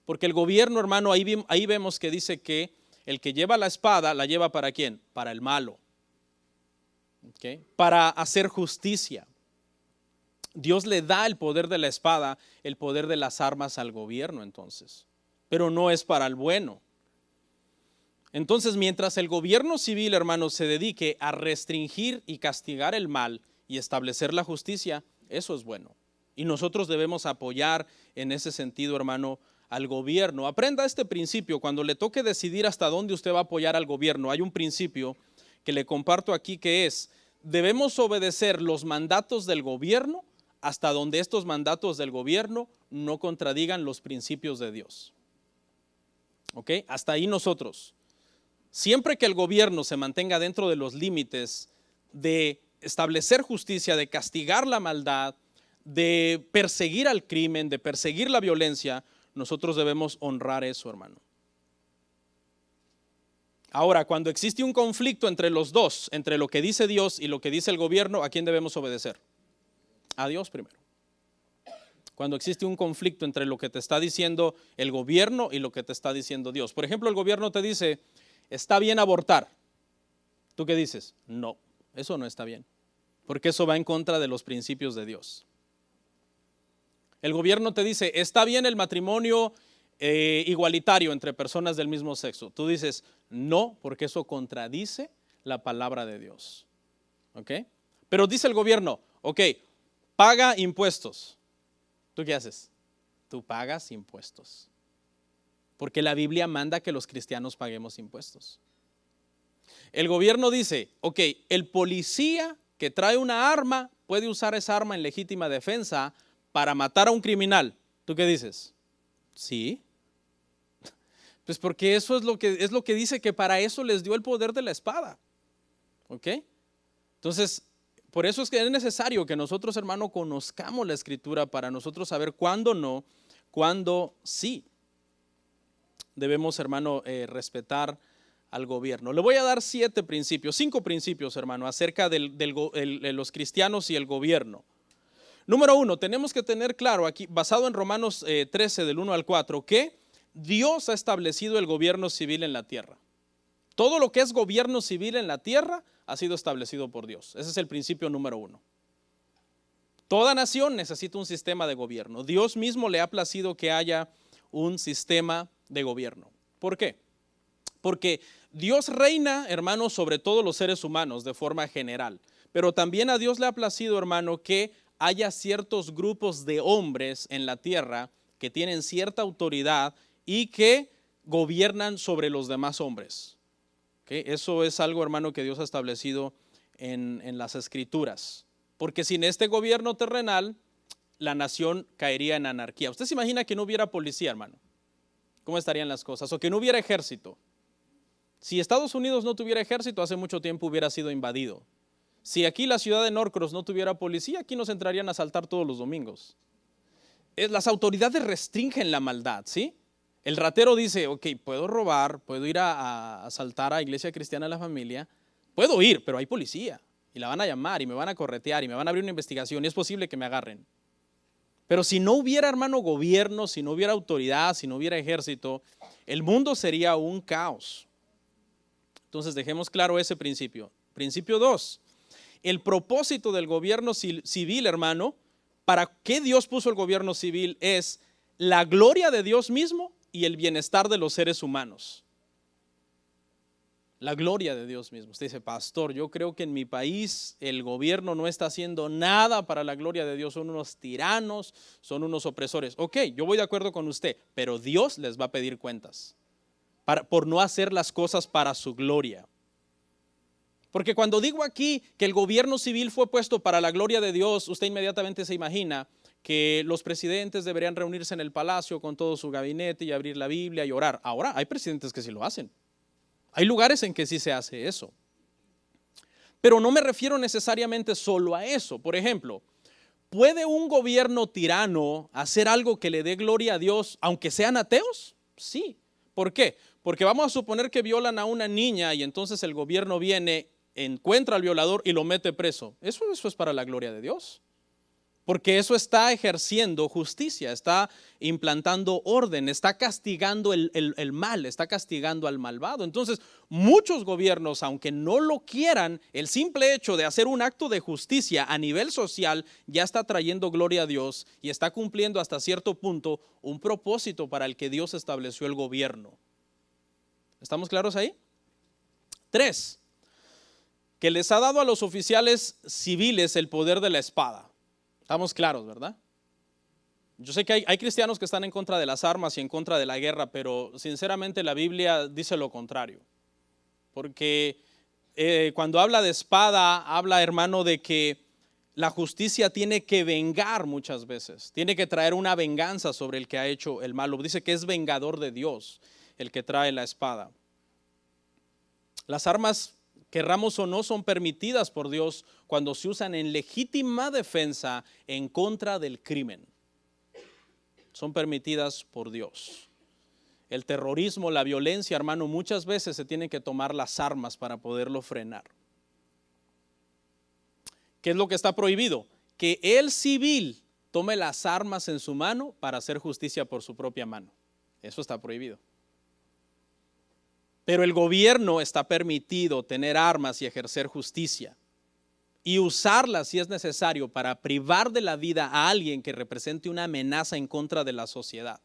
Porque el gobierno, hermano, ahí vemos que dice que el que lleva la espada, ¿la lleva para quién? Para el malo. ¿Okay? Para hacer justicia. Dios le da el poder de la espada, el poder de las armas al gobierno entonces. Pero no es para el bueno. Entonces, mientras el gobierno civil, hermano, se dedique a restringir y castigar el mal y establecer la justicia, eso es bueno. Y nosotros debemos apoyar en ese sentido, hermano, al gobierno. Aprenda este principio. Cuando le toque decidir hasta dónde usted va a apoyar al gobierno, hay un principio que le comparto aquí que es, debemos obedecer los mandatos del gobierno hasta donde estos mandatos del gobierno no contradigan los principios de Dios. ¿Ok? Hasta ahí nosotros. Siempre que el gobierno se mantenga dentro de los límites de establecer justicia, de castigar la maldad, de perseguir al crimen, de perseguir la violencia, nosotros debemos honrar eso, hermano. Ahora, cuando existe un conflicto entre los dos, entre lo que dice Dios y lo que dice el gobierno, ¿a quién debemos obedecer? A Dios primero. Cuando existe un conflicto entre lo que te está diciendo el gobierno y lo que te está diciendo Dios. Por ejemplo, el gobierno te dice, está bien abortar. ¿Tú qué dices? No, eso no está bien, porque eso va en contra de los principios de Dios. El gobierno te dice, está bien el matrimonio igualitario entre personas del mismo sexo. Tú dices, no, porque eso contradice la palabra de Dios. ¿Ok? Pero dice el gobierno, ok, paga impuestos. ¿Tú qué haces? Tú pagas impuestos. Porque la Biblia manda que los cristianos paguemos impuestos. El gobierno dice, ok, el policía que trae una arma puede usar esa arma en legítima defensa para matar a un criminal. ¿Tú qué dices? Sí. Pues porque eso es lo que dice que para eso les dio el poder de la espada. ¿Ok? Entonces, por eso es que es necesario que nosotros, hermano, conozcamos la Escritura para nosotros saber cuándo no, cuándo sí. debemos, hermano, respetar al gobierno. Le voy a dar 5 principios, hermano, acerca de los cristianos y el gobierno. Número 1, tenemos que tener claro aquí, basado en Romanos 13 del 1 al 4, que Dios ha establecido el gobierno civil en la tierra. Todo lo que es gobierno civil en la tierra ha sido establecido por Dios. Ese es el principio número 1. Toda nación necesita un sistema de gobierno. Dios mismo le ha placido que haya un sistema de gobierno. ¿Por qué? Porque Dios reina, hermano, sobre todos los seres humanos de forma general. Pero también a Dios le ha placido, hermano, que haya ciertos grupos de hombres en la tierra que tienen cierta autoridad y que gobiernan sobre los demás hombres. ¿Okay? Eso es algo, hermano, que Dios ha establecido en las Escrituras. Porque sin este gobierno terrenal, la nación caería en anarquía. ¿Usted se imagina que no hubiera policía, hermano? ¿Cómo estarían las cosas? O que no hubiera ejército. Si Estados Unidos no tuviera ejército, hace mucho tiempo hubiera sido invadido. Si aquí la ciudad de Norcross no tuviera policía, aquí nos entrarían a asaltar todos los domingos. Las autoridades restringen la maldad, ¿sí? El ratero dice, ok, puedo robar, puedo ir a asaltar a Iglesia Cristiana de la Familia, puedo ir, pero hay policía. Y la van a llamar y me van a corretear y me van a abrir una investigación y es posible que me agarren. Pero si no hubiera, hermano, gobierno, si no hubiera autoridad, si no hubiera ejército, el mundo sería un caos. Entonces dejemos claro ese principio. Principio 2, el propósito del gobierno civil, hermano, ¿para qué Dios puso el gobierno civil? Es la gloria de Dios mismo y el bienestar de los seres humanos. La gloria de Dios mismo. Usted dice, pastor, yo creo que en mi país el gobierno no está haciendo nada para la gloria de Dios. Son unos tiranos, son unos opresores. Ok, yo voy de acuerdo con usted, pero Dios les va a pedir cuentas por no hacer las cosas para su gloria. Porque cuando digo aquí que el gobierno civil fue puesto para la gloria de Dios, usted inmediatamente se imagina que los presidentes deberían reunirse en el palacio con todo su gabinete y abrir la Biblia y orar. Ahora, hay presidentes que sí lo hacen. Hay lugares en que sí se hace eso. Pero no me refiero necesariamente solo a eso. Por ejemplo, ¿puede un gobierno tirano hacer algo que le dé gloria a Dios aunque sean ateos? Sí. ¿Por qué? Porque vamos a suponer que violan a una niña y entonces el gobierno viene, encuentra al violador y lo mete preso. Eso es para la gloria de Dios. Porque eso está ejerciendo justicia, está implantando orden, está castigando el mal, está castigando al malvado. Entonces, muchos gobiernos, aunque no lo quieran, el simple hecho de hacer un acto de justicia a nivel social ya está trayendo gloria a Dios y está cumpliendo hasta cierto punto un propósito para el que Dios estableció el gobierno. ¿Estamos claros ahí? 3, que les ha dado a los oficiales civiles el poder de la espada. Estamos claros, ¿verdad? Yo sé que hay cristianos que están en contra de las armas y en contra de la guerra, pero sinceramente la Biblia dice lo contrario. Porque cuando habla de espada, habla, hermano, de que la justicia tiene que vengar muchas veces. Tiene que traer una venganza sobre el que ha hecho el mal. Dice que es vengador de Dios el que trae la espada. Las armas, querramos o no, son permitidas por Dios cuando se usan en legítima defensa en contra del crimen. Son permitidas por Dios. El terrorismo, la violencia, hermano, muchas veces se tienen que tomar las armas para poderlo frenar. ¿Qué es lo que está prohibido? Que el civil tome las armas en su mano para hacer justicia por su propia mano. Eso está prohibido. Pero el gobierno está permitido tener armas y ejercer justicia y usarlas si es necesario para privar de la vida a alguien que represente una amenaza en contra de la sociedad.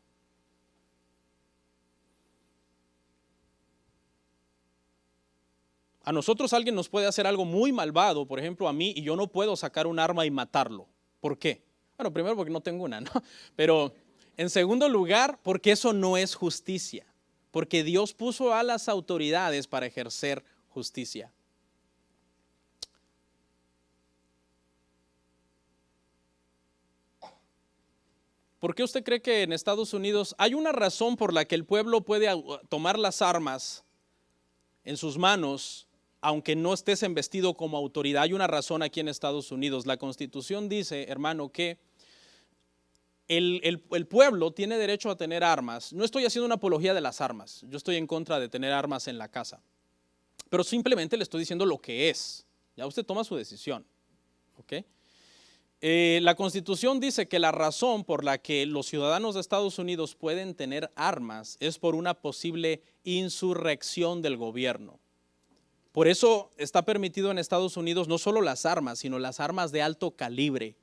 A nosotros alguien nos puede hacer algo muy malvado, por ejemplo a mí, y yo no puedo sacar un arma y matarlo. ¿Por qué? Bueno, primero porque no tengo una, ¿no? Pero en segundo lugar, porque eso no es justicia. Porque Dios puso a las autoridades para ejercer justicia. ¿Por qué usted cree que en Estados Unidos hay una razón por la que el pueblo puede tomar las armas en sus manos, aunque no estés investido como autoridad? Hay una razón aquí en Estados Unidos. La Constitución dice, hermano, que el pueblo tiene derecho a tener armas. No estoy haciendo una apología de las armas. Yo estoy en contra de tener armas en la casa. Pero simplemente le estoy diciendo lo que es. Ya usted toma su decisión. ¿Ok? La Constitución dice que la razón por la que los ciudadanos de Estados Unidos pueden tener armas es por una posible insurrección del gobierno. Por eso está permitido en Estados Unidos no solo las armas, sino las armas de alto calibre.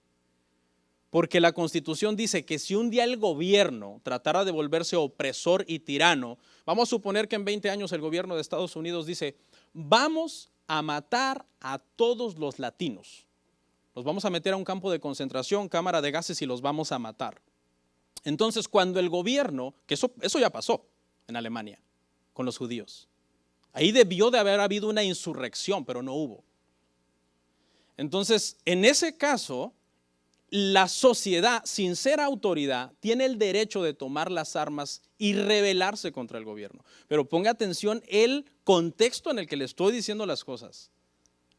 Porque la Constitución dice que si un día el gobierno tratara de volverse opresor y tirano, vamos a suponer que en 20 años el gobierno de Estados Unidos dice, vamos a matar a todos los latinos. Los vamos a meter a un campo de concentración, cámara de gases y los vamos a matar. Entonces, cuando el gobierno, que eso ya pasó en Alemania con los judíos, ahí debió de haber habido una insurrección, pero no hubo. Entonces, en ese caso, la sociedad, sin ser autoridad, tiene el derecho de tomar las armas y rebelarse contra el gobierno. Pero ponga atención el contexto en el que le estoy diciendo las cosas.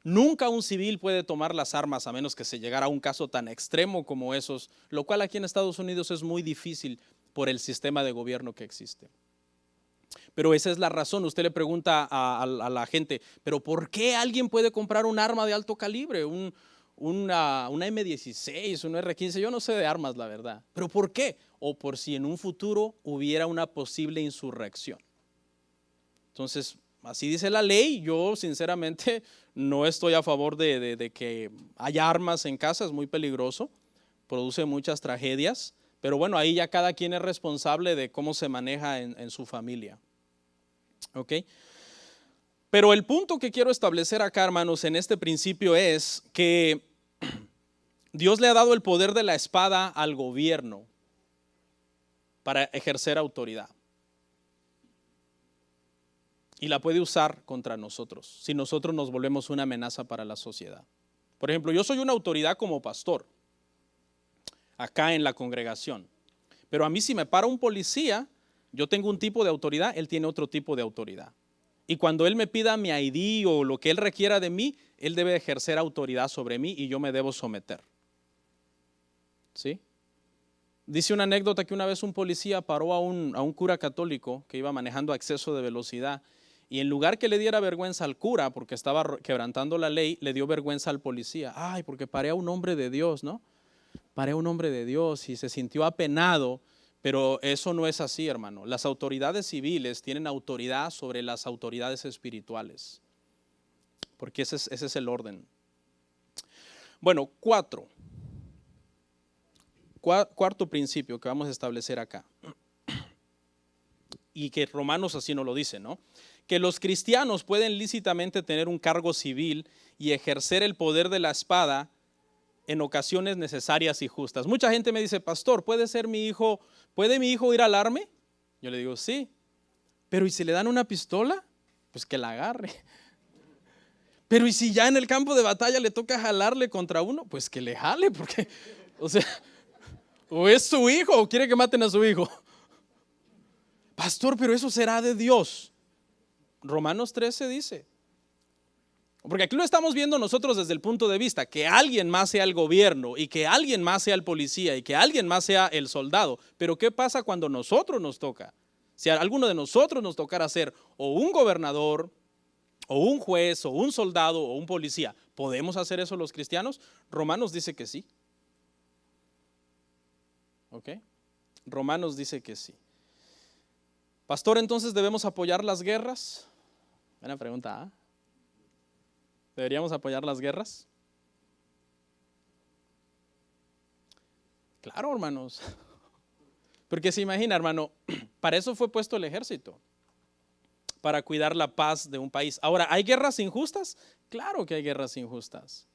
Nunca un civil puede tomar las armas a menos que se llegara a un caso tan extremo como esos, lo cual aquí en Estados Unidos es muy difícil por el sistema de gobierno que existe. Pero esa es la razón. Usted le pregunta a la gente, ¿pero por qué alguien puede comprar un arma de alto calibre? Una M16, un R15, yo no sé de armas, la verdad. ¿Pero por qué? O por si en un futuro hubiera una posible insurrección. Entonces, así dice la ley. Yo sinceramente no estoy a favor de que haya armas en casa, es muy peligroso, produce muchas tragedias, pero bueno, ahí ya cada quien es responsable de cómo se maneja en su familia. ¿Ok? Pero el punto que quiero establecer acá, hermanos, en este principio es que Dios le ha dado el poder de la espada al gobierno para ejercer autoridad. Y la puede usar contra nosotros, si nosotros nos volvemos una amenaza para la sociedad. Por ejemplo, yo soy una autoridad como pastor, acá en la congregación. Pero a mí si me para un policía, yo tengo un tipo de autoridad, él tiene otro tipo de autoridad. Y cuando él me pida mi ID o lo que él requiera de mí, él debe ejercer autoridad sobre mí y yo me debo someter. ¿Sí? Dice una anécdota que una vez un policía paró a un cura católico que iba manejando a exceso de velocidad y en lugar que le diera vergüenza al cura porque estaba quebrantando la ley, le dio vergüenza al policía. Ay, porque paré a un hombre de Dios, ¿no? Paré a un hombre de Dios y se sintió apenado. Pero eso no es así, hermano. Las autoridades civiles tienen autoridad sobre las autoridades espirituales. Porque ese es el orden. Bueno, cuarto principio que vamos a establecer acá. Y que Romanos así nos lo dice, ¿no? Que los cristianos pueden lícitamente tener un cargo civil y ejercer el poder de la espada en ocasiones necesarias y justas. Mucha gente me dice, pastor, ¿puede mi hijo ir al army? Yo le digo, sí. Pero ¿y si le dan una pistola? Pues que la agarre. Pero ¿y si ya en el campo de batalla le toca jalarle contra uno? Pues que le jale, porque, o sea, o es su hijo o quiere que maten a su hijo. Pastor, pero eso será de Dios. Romanos 13 dice. Porque aquí lo estamos viendo nosotros desde el punto de vista que alguien más sea el gobierno y que alguien más sea el policía y que alguien más sea el soldado. Pero ¿qué pasa cuando nosotros nos toca? Si a alguno de nosotros nos tocara ser o un gobernador, o un juez, o un soldado, o un policía, ¿podemos hacer eso los cristianos? Romanos dice que sí. ¿Ok? Romanos dice que sí. Pastor, entonces ¿debemos apoyar las guerras? Buena pregunta, ¿eh? ¿Deberíamos apoyar las guerras? Claro, hermanos. Porque se imagina, hermano, para eso fue puesto el ejército, para cuidar la paz de un país. Ahora, ¿hay guerras injustas? Claro que hay guerras injustas.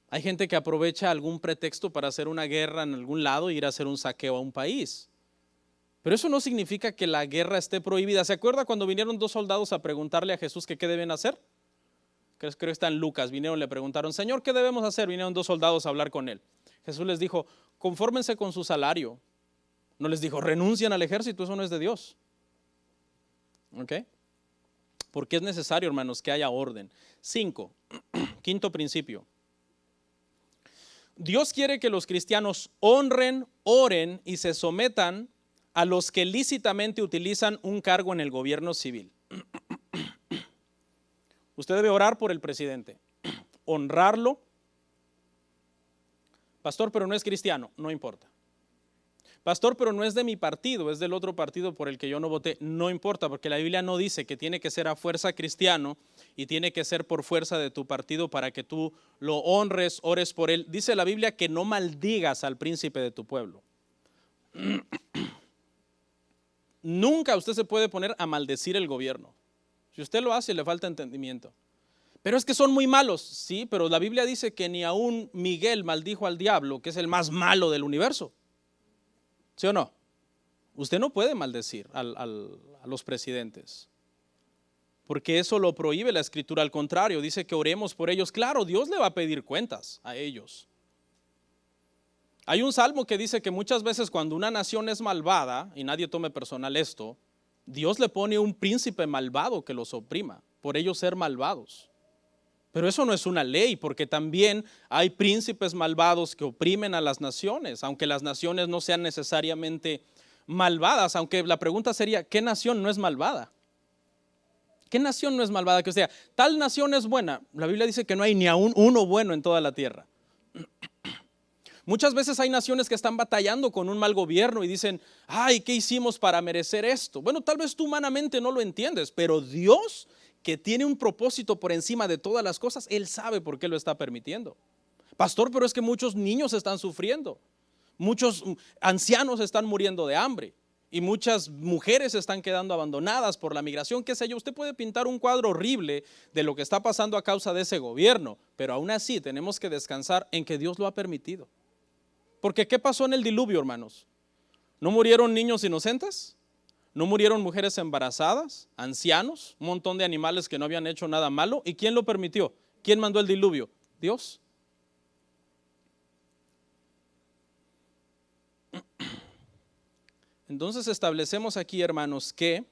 Hay gente que aprovecha algún pretexto para hacer una guerra en algún lado e ir a hacer un saqueo a un país. Pero eso no significa que la guerra esté prohibida. ¿Se acuerda cuando vinieron 2 soldados a preguntarle a Jesús que qué deben hacer? Creo que está en Lucas. Vinieron, le preguntaron, Señor, ¿qué debemos hacer? Vinieron 2 soldados a hablar con él. Jesús les dijo, confórmense con su salario. No les dijo, renuncien al ejército, eso no es de Dios. ¿Ok? Porque es necesario, hermanos, que haya orden. 5, quinto principio. Dios quiere que los cristianos honren, oren y se sometan a los que lícitamente utilizan un cargo en el gobierno civil. Usted debe orar por el presidente, honrarlo. Pastor, pero no es cristiano, no importa. Pastor, pero no es de mi partido, es del otro partido por el que yo no voté, no importa, porque la Biblia no dice que tiene que ser a fuerza cristiano y tiene que ser por fuerza de tu partido para que tú lo honres, ores por él. Dice la Biblia que no maldigas al príncipe de tu pueblo. Nunca usted se puede poner a maldecir el gobierno. Si usted lo hace, le falta entendimiento. Pero es que son muy malos. Sí, pero la Biblia dice que ni aún Miguel maldijo al diablo, que es el más malo del universo. ¿Sí o no? Usted no puede maldecir a los presidentes, porque eso lo prohíbe la Escritura. Al contrario, dice que oremos por ellos. Claro, Dios le va a pedir cuentas a ellos. Hay un salmo que dice que muchas veces cuando una nación es malvada, y nadie tome personal esto, Dios le pone un príncipe malvado que los oprima, por ellos ser malvados. Pero eso no es una ley, porque también hay príncipes malvados que oprimen a las naciones, aunque las naciones no sean necesariamente malvadas, aunque la pregunta sería, ¿qué nación no es malvada? ¿Qué nación no es malvada? Que o sea, tal nación es buena. La Biblia dice que no hay ni aún uno bueno en toda la tierra. Muchas veces hay naciones que están batallando con un mal gobierno y dicen, ay, ¿qué hicimos para merecer esto? Bueno, tal vez tú humanamente no lo entiendes, pero Dios, que tiene un propósito por encima de todas las cosas, Él sabe por qué lo está permitiendo. Pastor, pero es que muchos niños están sufriendo, muchos ancianos están muriendo de hambre y muchas mujeres están quedando abandonadas por la migración, qué sé yo. Usted puede pintar un cuadro horrible de lo que está pasando a causa de ese gobierno, pero aún así tenemos que descansar en que Dios lo ha permitido. Porque ¿qué pasó en el diluvio, hermanos? ¿No murieron niños inocentes? ¿No murieron mujeres embarazadas, ancianos, un montón de animales que no habían hecho nada malo? ¿Y quién lo permitió? ¿Quién mandó el diluvio? Dios. Entonces establecemos aquí, hermanos, que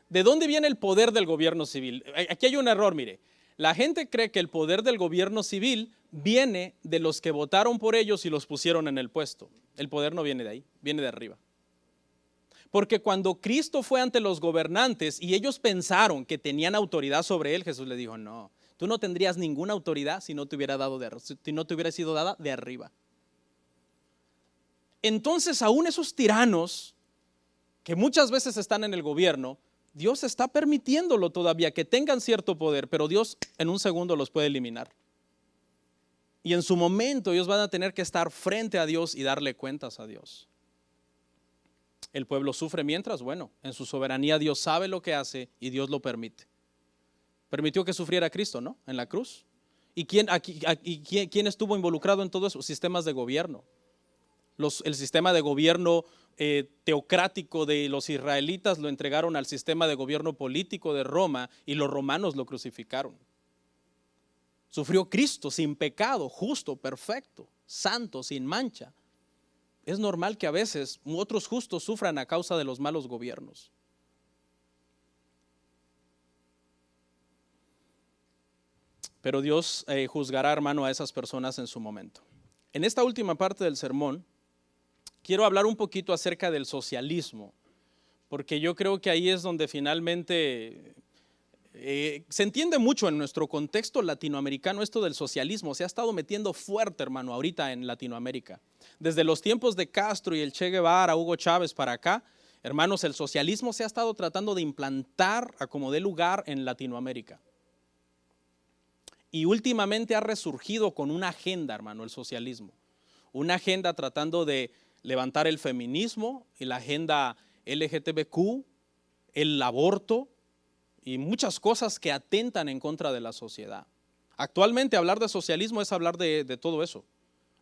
¿de dónde viene el poder del gobierno civil? Aquí hay un error, mire. La gente cree que el poder del gobierno civil viene de los que votaron por ellos y los pusieron en el puesto. El poder no viene de ahí, viene de arriba. Porque cuando Cristo fue ante los gobernantes y ellos pensaron que tenían autoridad sobre él, Jesús le dijo, no, tú no tendrías ninguna autoridad si no te hubiera sido dada de arriba. Entonces, aún esos tiranos que muchas veces están en el gobierno, Dios está permitiéndolo todavía, que tengan cierto poder, pero Dios en un segundo los puede eliminar. Y en su momento ellos van a tener que estar frente a Dios y darle cuentas a Dios. El pueblo sufre mientras, bueno, en su soberanía Dios sabe lo que hace y Dios lo permite. Permitió que sufriera Cristo, ¿no? En la cruz. ¿Y quién estuvo involucrado en todo eso? Sistemas de gobierno. El sistema de gobierno teocrático de los israelitas lo entregaron al sistema de gobierno político de Roma y los romanos lo crucificaron. Sufrió Cristo sin pecado, justo, perfecto, santo, sin mancha. Es normal que a veces otros justos sufran a causa de los malos gobiernos. Pero Dios juzgará, hermano, a esas personas en su momento. En esta última parte del sermón, quiero hablar un poquito acerca del socialismo, porque yo creo que ahí es donde finalmente se entiende mucho en nuestro contexto latinoamericano esto del socialismo. Se ha estado metiendo fuerte, hermano, ahorita en Latinoamérica. Desde los tiempos de Castro y el Che Guevara, Hugo Chávez para acá, hermanos, el socialismo se ha estado tratando de implantar a como dé lugar en Latinoamérica. Y últimamente ha resurgido con una agenda, hermano, el socialismo. Una agenda tratando de levantar el feminismo y la agenda LGTBQ, el aborto y muchas cosas que atentan en contra de la sociedad. Actualmente hablar de socialismo es hablar de todo eso.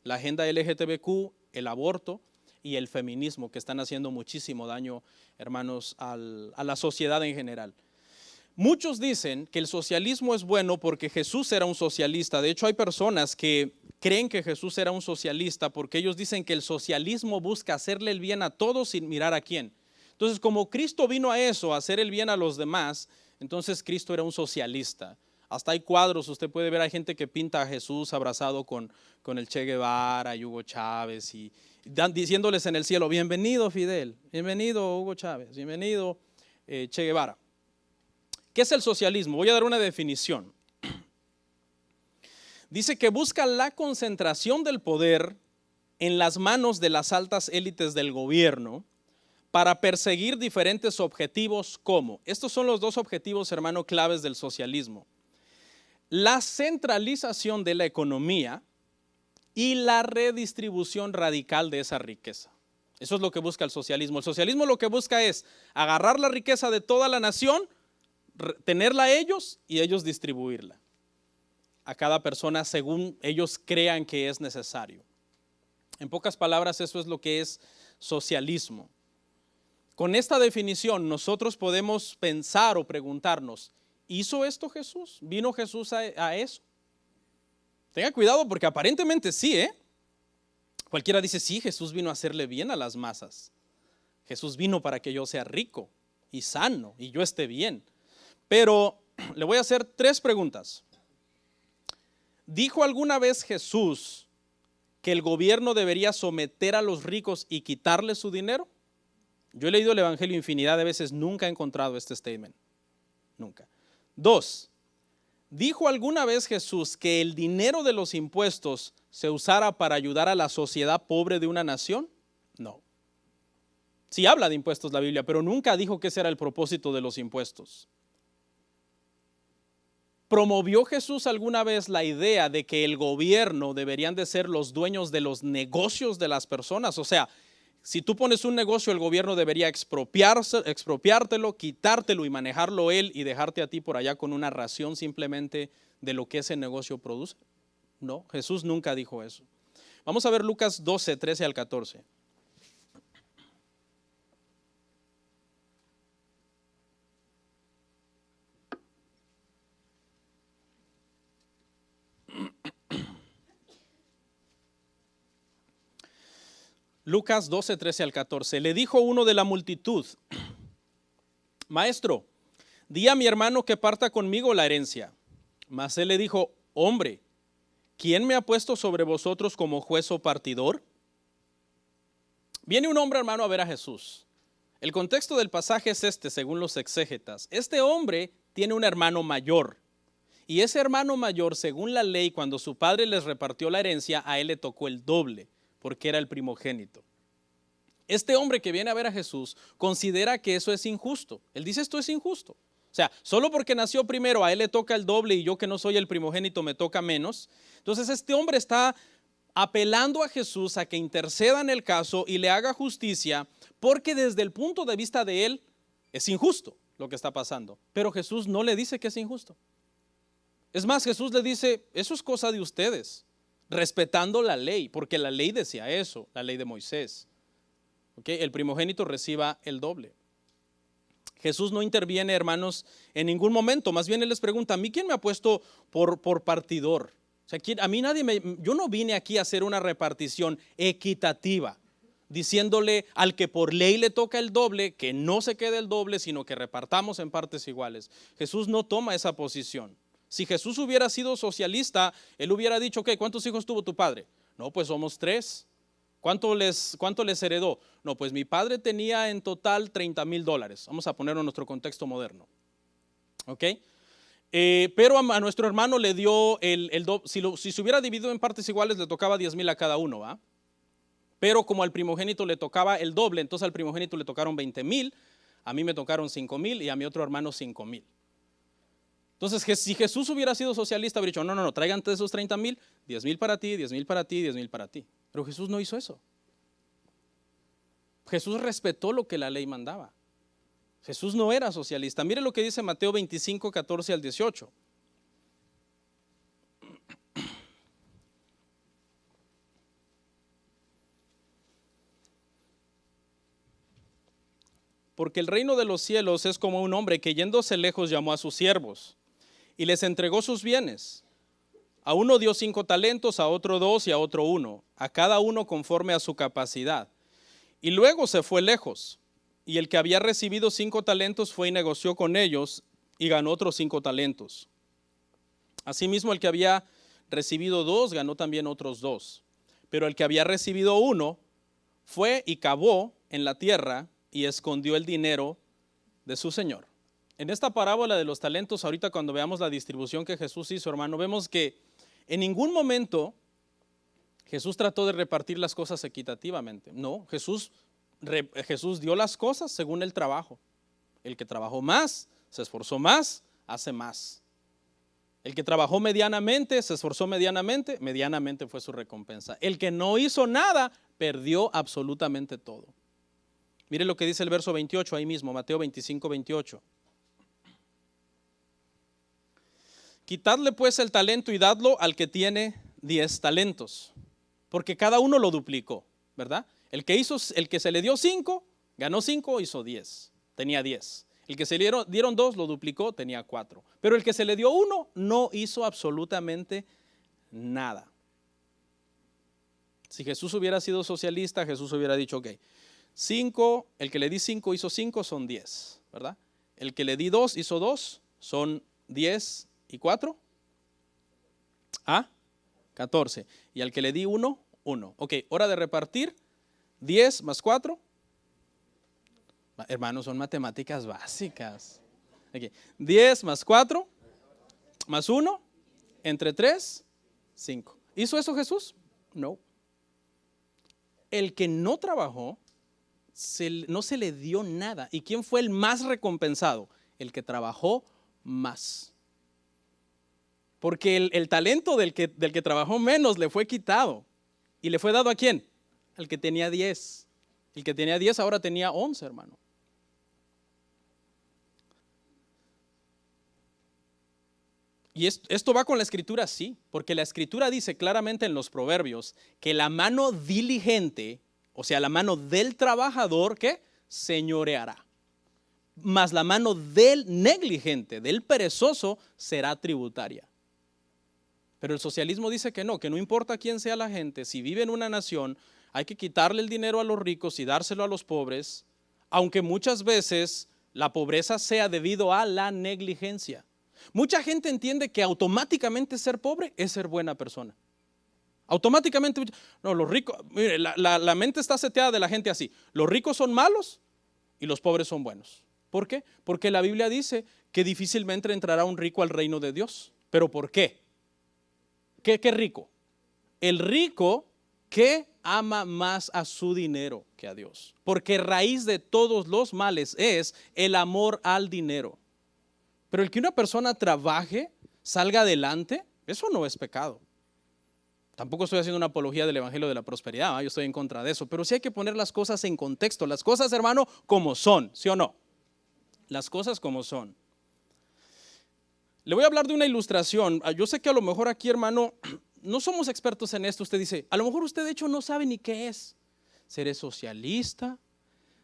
La agenda LGTBQ, el aborto y el feminismo, que están haciendo muchísimo daño, hermanos, a la sociedad en general. Muchos dicen que el socialismo es bueno porque Jesús era un socialista. De hecho, hay personas que creen que Jesús era un socialista porque ellos dicen que el socialismo busca hacerle el bien a todos sin mirar a quién. Entonces, como Cristo vino a eso, a hacer el bien a los demás, entonces Cristo era un socialista. Hasta hay cuadros, usted puede ver, hay gente que pinta a Jesús abrazado con el Che Guevara y Hugo Chávez y diciéndoles en el cielo, bienvenido Fidel, bienvenido Hugo Chávez, bienvenido Che Guevara. ¿Qué es el socialismo? Voy a dar una definición. Dice que busca la concentración del poder en las manos de las altas élites del gobierno para perseguir diferentes objetivos como, estos son los dos objetivos, hermano, claves del socialismo: la centralización de la economía y la redistribución radical de esa riqueza. Eso es lo que busca el socialismo. El socialismo lo que busca es agarrar la riqueza de toda la nación, tenerla a ellos y ellos distribuirla a cada persona según ellos crean que es necesario. En pocas palabras, eso es lo que es socialismo. Con esta definición nosotros podemos pensar o preguntarnos, ¿hizo esto Jesús? ¿Vino Jesús a eso? Tenga cuidado porque aparentemente sí, Cualquiera dice, sí, Jesús vino a hacerle bien a las masas. Jesús vino para que yo sea rico y sano y yo esté bien. Pero le voy a hacer 3 preguntas. ¿Dijo alguna vez Jesús que el gobierno debería someter a los ricos y quitarles su dinero? Yo he leído el Evangelio infinidad de veces, nunca he encontrado este statement. Nunca. 2. ¿Dijo alguna vez Jesús que el dinero de los impuestos se usara para ayudar a la sociedad pobre de una nación? No. Sí habla de impuestos la Biblia, pero nunca dijo que ese era el propósito de los impuestos. ¿Promovió Jesús alguna vez la idea de que el gobierno deberían de ser los dueños de los negocios de las personas? O sea, si tú pones un negocio, el gobierno debería expropiártelo, quitártelo y manejarlo él y dejarte a ti por allá con una ración simplemente de lo que ese negocio produce. No, Jesús nunca dijo eso. Vamos a ver Lucas 12, 13 al 14. Lucas 12, 13 al 14. Le dijo uno de la multitud, Maestro, di a mi hermano que parta conmigo la herencia. Mas él le dijo, hombre, ¿quién me ha puesto sobre vosotros como juez o partidor? Viene un hombre, hermano, a ver a Jesús. El contexto del pasaje es este, según los exégetas. Este hombre tiene un hermano mayor. Y ese hermano mayor, según la ley, cuando su padre les repartió la herencia, a él le tocó el doble, porque era el primogénito. Este hombre que viene a ver a Jesús considera que eso es injusto. Él dice, esto es injusto. O sea, solo porque nació primero a él le toca el doble y yo que no soy el primogénito me toca menos. Entonces este hombre está apelando a Jesús a que interceda en el caso y le haga justicia, porque desde el punto de vista de él es injusto lo que está pasando. Pero Jesús no le dice que es injusto. Es más, Jesús le dice, eso es cosa de ustedes, respetando la ley, porque la ley decía eso, la ley de Moisés. El primogénito reciba el doble. Jesús no interviene, hermanos, en ningún momento. Más bien él les pregunta, ¿a mí quién me ha puesto por partidor? O sea, a mí yo no vine aquí a hacer una repartición equitativa, diciéndole al que por ley le toca el doble, que no se quede el doble, sino que repartamos en partes iguales. Jesús no toma esa posición. Si Jesús hubiera sido socialista, él hubiera dicho, ¿qué? ¿Cuántos hijos tuvo tu padre? No, pues somos 3. ¿Cuánto les heredó? No, pues mi padre tenía en total $30,000. Vamos a ponerlo en nuestro contexto moderno. ¿Ok? Pero a nuestro hermano le dio el doble. Si se hubiera dividido en partes iguales, le tocaba 10,000 a cada uno, ¿va? Pero como al primogénito le tocaba el doble, entonces al primogénito le tocaron 20,000, a mí me tocaron 5,000 y a mi otro hermano 5,000. Entonces, si Jesús hubiera sido socialista, habría dicho, no, traigan de esos 30,000, 10,000 para ti, 10,000 para ti, 10,000 para ti. Pero Jesús no hizo eso. Jesús respetó lo que la ley mandaba. Jesús no era socialista. Mire lo que dice Mateo 25, 14 al 18. Porque el reino de los cielos es como un hombre que yéndose lejos llamó a sus siervos y les entregó sus bienes. A uno dio 5 talentos, a otro 2 y a otro 1, a cada uno conforme a su capacidad. Y luego se fue lejos. Y el que había recibido 5 talentos fue y negoció con ellos y ganó otros 5 talentos. Asimismo, el que había recibido 2 ganó también otros 2. Pero el que había recibido 1 fue y cavó en la tierra y escondió el dinero de su señor. En esta parábola de los talentos, ahorita cuando veamos la distribución que Jesús hizo, hermano, vemos que en ningún momento Jesús trató de repartir las cosas equitativamente. No, Jesús dio las cosas según el trabajo. El que trabajó más, se esforzó más, hace más. El que trabajó medianamente, se esforzó medianamente, medianamente fue su recompensa. El que no hizo nada, perdió absolutamente todo. Mire lo que dice el verso 28 ahí mismo, Mateo 25, 28. Quitadle pues el talento y dadlo al que tiene 10 talentos, porque cada uno lo duplicó, ¿verdad? El que se le dio 5, ganó 5, hizo 10, tenía 10. El que se le dieron 2, lo duplicó, tenía 4. Pero el que se le dio 1, no hizo absolutamente nada. Si Jesús hubiera sido socialista, Jesús hubiera dicho, ok, 5, el que le di 5 hizo 5, son 10, ¿verdad? El que le di 2 hizo 2, son 10 y 4, 14. Y al que le di 1, 1. Ok, hora de repartir, 10 más 4. Hermanos, son matemáticas básicas. Okay. 10 más 4 más 1, entre 3, 5. ¿Hizo eso Jesús? No. El que no trabajó, no se le dio nada. ¿Y quién fue el más recompensado? El que trabajó más. Porque el talento del que trabajó menos le fue quitado. ¿Y le fue dado a quién? Al que tenía 10. El que tenía 10 ahora tenía 11, hermano. Y esto va con la escritura, sí, porque la escritura dice claramente en los proverbios que la mano diligente, o sea, la mano del trabajador, ¿qué? Señoreará. Mas la mano del negligente, del perezoso, será tributaria. Pero el socialismo dice que no importa quién sea la gente, si vive en una nación, hay que quitarle el dinero a los ricos y dárselo a los pobres, aunque muchas veces la pobreza sea debido a la negligencia. Mucha gente entiende que automáticamente ser pobre es ser buena persona. Automáticamente, no, los ricos, mire, la mente está seteada de la gente así. Los ricos son malos y los pobres son buenos. ¿Por qué? Porque la Biblia dice que difícilmente entrará un rico al reino de Dios. ¿Pero por qué? ¿Qué rico? El rico que ama más a su dinero que a Dios. Porque raíz de todos los males es el amor al dinero. Pero el que una persona trabaje, salga adelante, eso no es pecado. Tampoco estoy haciendo una apología del evangelio de la prosperidad, yo estoy en contra de eso, pero sí hay que poner las cosas en contexto, las cosas, hermano, como son, ¿sí o no? Las cosas como son. Le voy a hablar de una ilustración. Yo sé que a lo mejor aquí, hermano, no somos expertos en esto. Usted dice, a lo mejor usted de hecho no sabe ni qué es. ¿Seré socialista?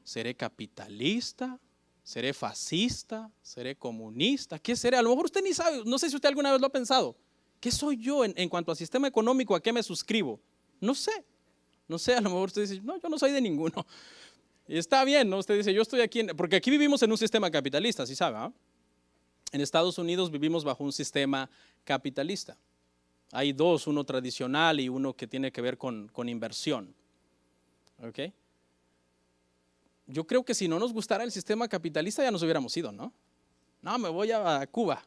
¿Seré capitalista? ¿Seré fascista? ¿Seré comunista? ¿Qué seré? A lo mejor usted ni sabe, no sé si usted alguna vez lo ha pensado. ¿Qué soy yo en cuanto al sistema económico? ¿A qué me suscribo? No sé, a lo mejor usted dice, no, yo no soy de ninguno. Y está bien, ¿no? Usted dice, yo estoy aquí, porque aquí vivimos en un sistema capitalista, ¿sí sabe? ¿Ah? En Estados Unidos vivimos bajo un sistema capitalista. Hay dos, uno tradicional y uno que tiene que ver con inversión. ¿Ok? Yo creo que si no nos gustara el sistema capitalista ya nos hubiéramos ido, ¿no? No, me voy a Cuba.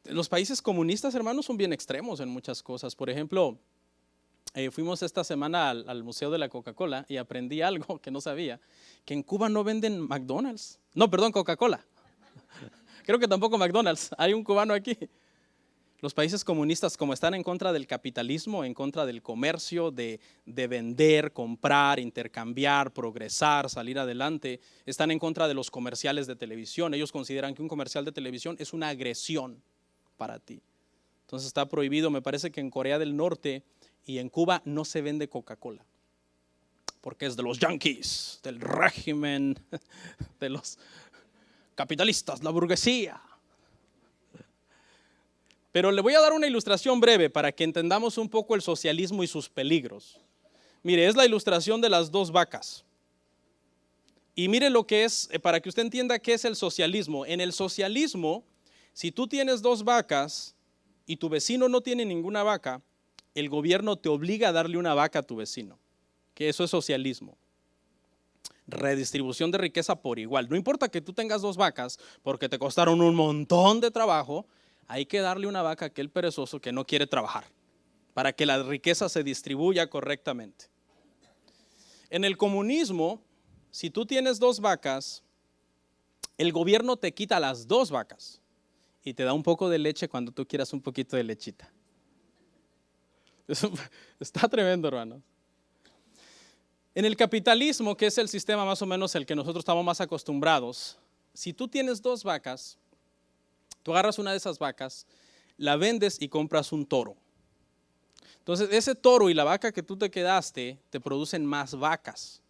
Los países comunistas, hermanos, son bien extremos en muchas cosas. Por ejemplo, fuimos esta semana al Museo de la Coca-Cola y aprendí algo que no sabía, que en Cuba no venden McDonald's. No, perdón, Coca-Cola. Creo que tampoco McDonald's. Hay un cubano aquí. Los países comunistas, como están en contra del capitalismo, en contra del comercio, de vender, comprar, intercambiar, progresar, salir adelante, están en contra de los comerciales de televisión. Ellos consideran que un comercial de televisión es una agresión para ti. Entonces está prohibido. Me parece que en Corea del Norte y en Cuba no se vende Coca-Cola, porque es de los yanquis, del régimen, de los capitalistas, la burguesía. Pero le voy a dar una ilustración breve para que entendamos un poco el socialismo y sus peligros. Mire, es la ilustración de las dos vacas. Y mire lo que es, para que usted entienda qué es el socialismo. En el socialismo Si tú tienes 2 vacas y tu vecino no tiene ninguna vaca, el gobierno te obliga a darle una vaca a tu vecino, que eso es socialismo. Redistribución de riqueza por igual. No importa que tú tengas 2 vacas porque te costaron un montón de trabajo, hay que darle una vaca a aquel perezoso que no quiere trabajar, para que la riqueza se distribuya correctamente. En el comunismo, si tú tienes 2 vacas, el gobierno te quita las 2 vacas y te da un poco de leche cuando tú quieras un poquito de lechita. Eso está tremendo, hermanos. En el capitalismo, que es el sistema más o menos el que nosotros estamos más acostumbrados, si tú tienes 2 vacas, tú agarras una de esas vacas, la vendes y compras un toro. Entonces, ese toro y la vaca que tú te quedaste te producen más vacas.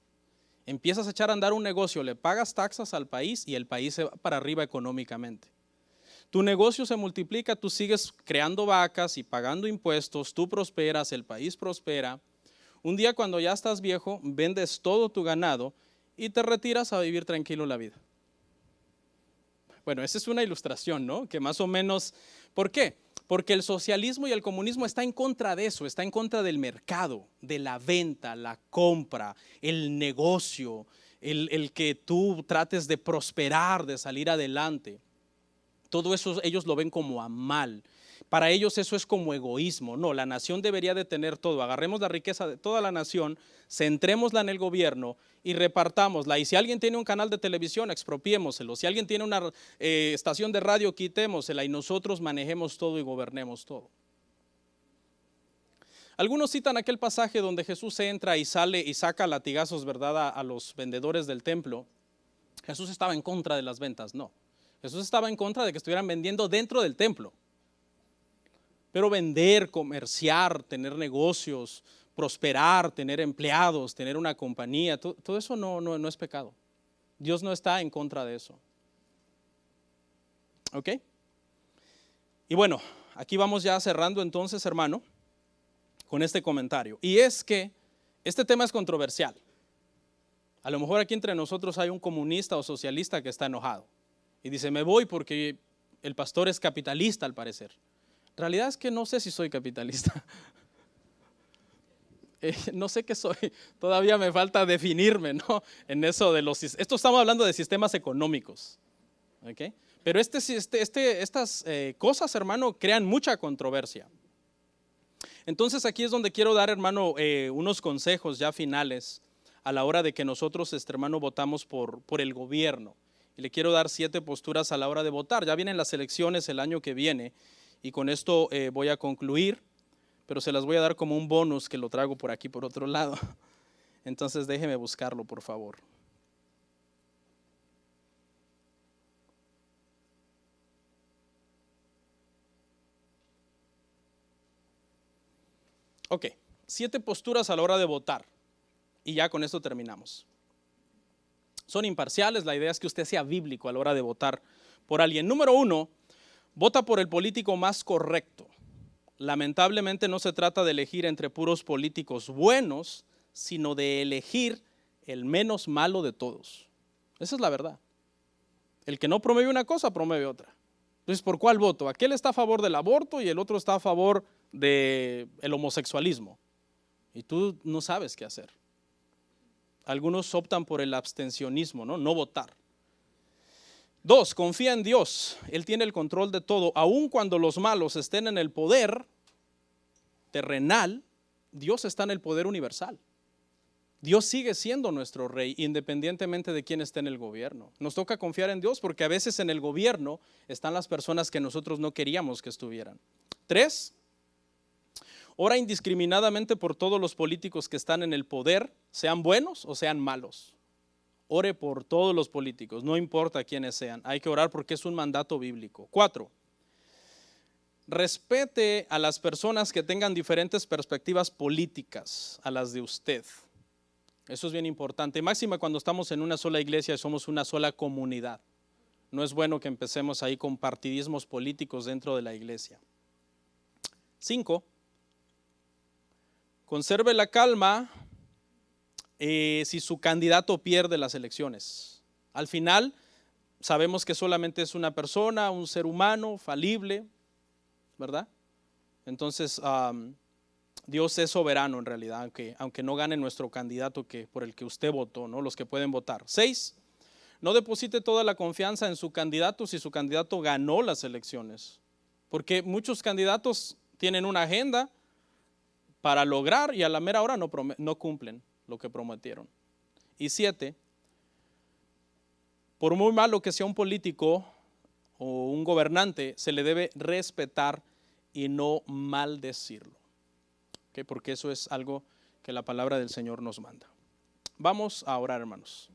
Empiezas a echar a andar un negocio, le pagas taxas al país y el país se va para arriba económicamente. Tu negocio se multiplica, tú sigues creando vacas y pagando impuestos, tú prosperas, el país prospera. Un día cuando ya estás viejo, vendes todo tu ganado y te retiras a vivir tranquilo la vida. Bueno, esa es una ilustración, ¿no? Que más o menos, ¿por qué? Porque el socialismo y el comunismo está en contra de eso, está en contra del mercado, de la venta, la compra, el negocio, el que tú trates de prosperar, de salir adelante. Todo eso ellos lo ven como a mal. Para ellos eso es como egoísmo. No, la nación debería de tener todo. Agarremos la riqueza de toda la nación, centrémosla en el gobierno y repartámosla. Y si alguien tiene un canal de televisión, expropiémoselo. Si alguien tiene una estación de radio, quitémosela y nosotros manejemos todo y gobernemos todo. Algunos citan aquel pasaje donde Jesús entra y sale y saca latigazos, ¿verdad?, a los vendedores del templo. Jesús estaba en contra de las ventas, no. Jesús estaba en contra de que estuvieran vendiendo dentro del templo. Pero vender, comerciar, tener negocios, prosperar, tener empleados, tener una compañía, todo eso no es pecado. Dios no está en contra de eso. ¿Ok? Y bueno, aquí vamos ya cerrando entonces, hermano, con este comentario. Y es que este tema es controversial. A lo mejor aquí entre nosotros hay un comunista o socialista que está enojado y dice, me voy porque el pastor es capitalista al parecer. En realidad es que no sé si soy capitalista. No sé qué soy. Todavía me falta definirme, ¿no? En eso de esto estamos hablando de sistemas económicos. ¿Okay? Pero estas cosas, hermano, crean mucha controversia. Entonces aquí es donde quiero dar, hermano, unos consejos ya finales a la hora de que nosotros, hermano, votamos por el gobierno. Y le quiero dar 7 posturas a la hora de votar. Ya vienen las elecciones el año que viene y con esto voy a concluir, pero se las voy a dar como un bonus que lo traigo por aquí por otro lado. Entonces déjeme buscarlo, por favor. Ok, 7 posturas a la hora de votar y ya con esto terminamos. Son imparciales, la idea es que usted sea bíblico a la hora de votar por alguien. Número 1, vota por el político más correcto. Lamentablemente no se trata de elegir entre puros políticos buenos, sino de elegir el menos malo de todos. Esa es la verdad. El que no promueve una cosa, promueve otra. Entonces, ¿por cuál voto? Aquel está a favor del aborto y el otro está a favor del homosexualismo. Y tú no sabes qué hacer. Algunos optan por el abstencionismo, no votar. 2, confía en Dios. Él tiene el control de todo. Aun cuando los malos estén en el poder terrenal, Dios está en el poder universal. Dios sigue siendo nuestro rey, independientemente de quién esté en el gobierno. Nos toca confiar en Dios porque a veces en el gobierno están las personas que nosotros no queríamos que estuvieran. 3, ora indiscriminadamente por todos los políticos que están en el poder, sean buenos o sean malos. Ore por todos los políticos, no importa quiénes sean. Hay que orar porque es un mandato bíblico. 4, respete a las personas que tengan diferentes perspectivas políticas a las de usted. Eso es bien importante. Máxima cuando estamos en una sola iglesia y somos una sola comunidad. No es bueno que empecemos ahí con partidismos políticos dentro de la iglesia. 5, conserve la calma si su candidato pierde las elecciones. Al final, sabemos que solamente es una persona, un ser humano, falible, ¿verdad? Entonces, Dios es soberano en realidad, aunque no gane nuestro candidato por el que usted votó, ¿no? Los que pueden votar. 6, no deposite toda la confianza en su candidato si su candidato ganó las elecciones, porque muchos candidatos tienen una agenda para lograr y a la mera hora no cumplen lo que prometieron. Y 7, por muy malo que sea un político o un gobernante, se le debe respetar y no maldecirlo, ¿okay? Porque eso es algo que la palabra del Señor nos manda. Vamos a orar, hermanos.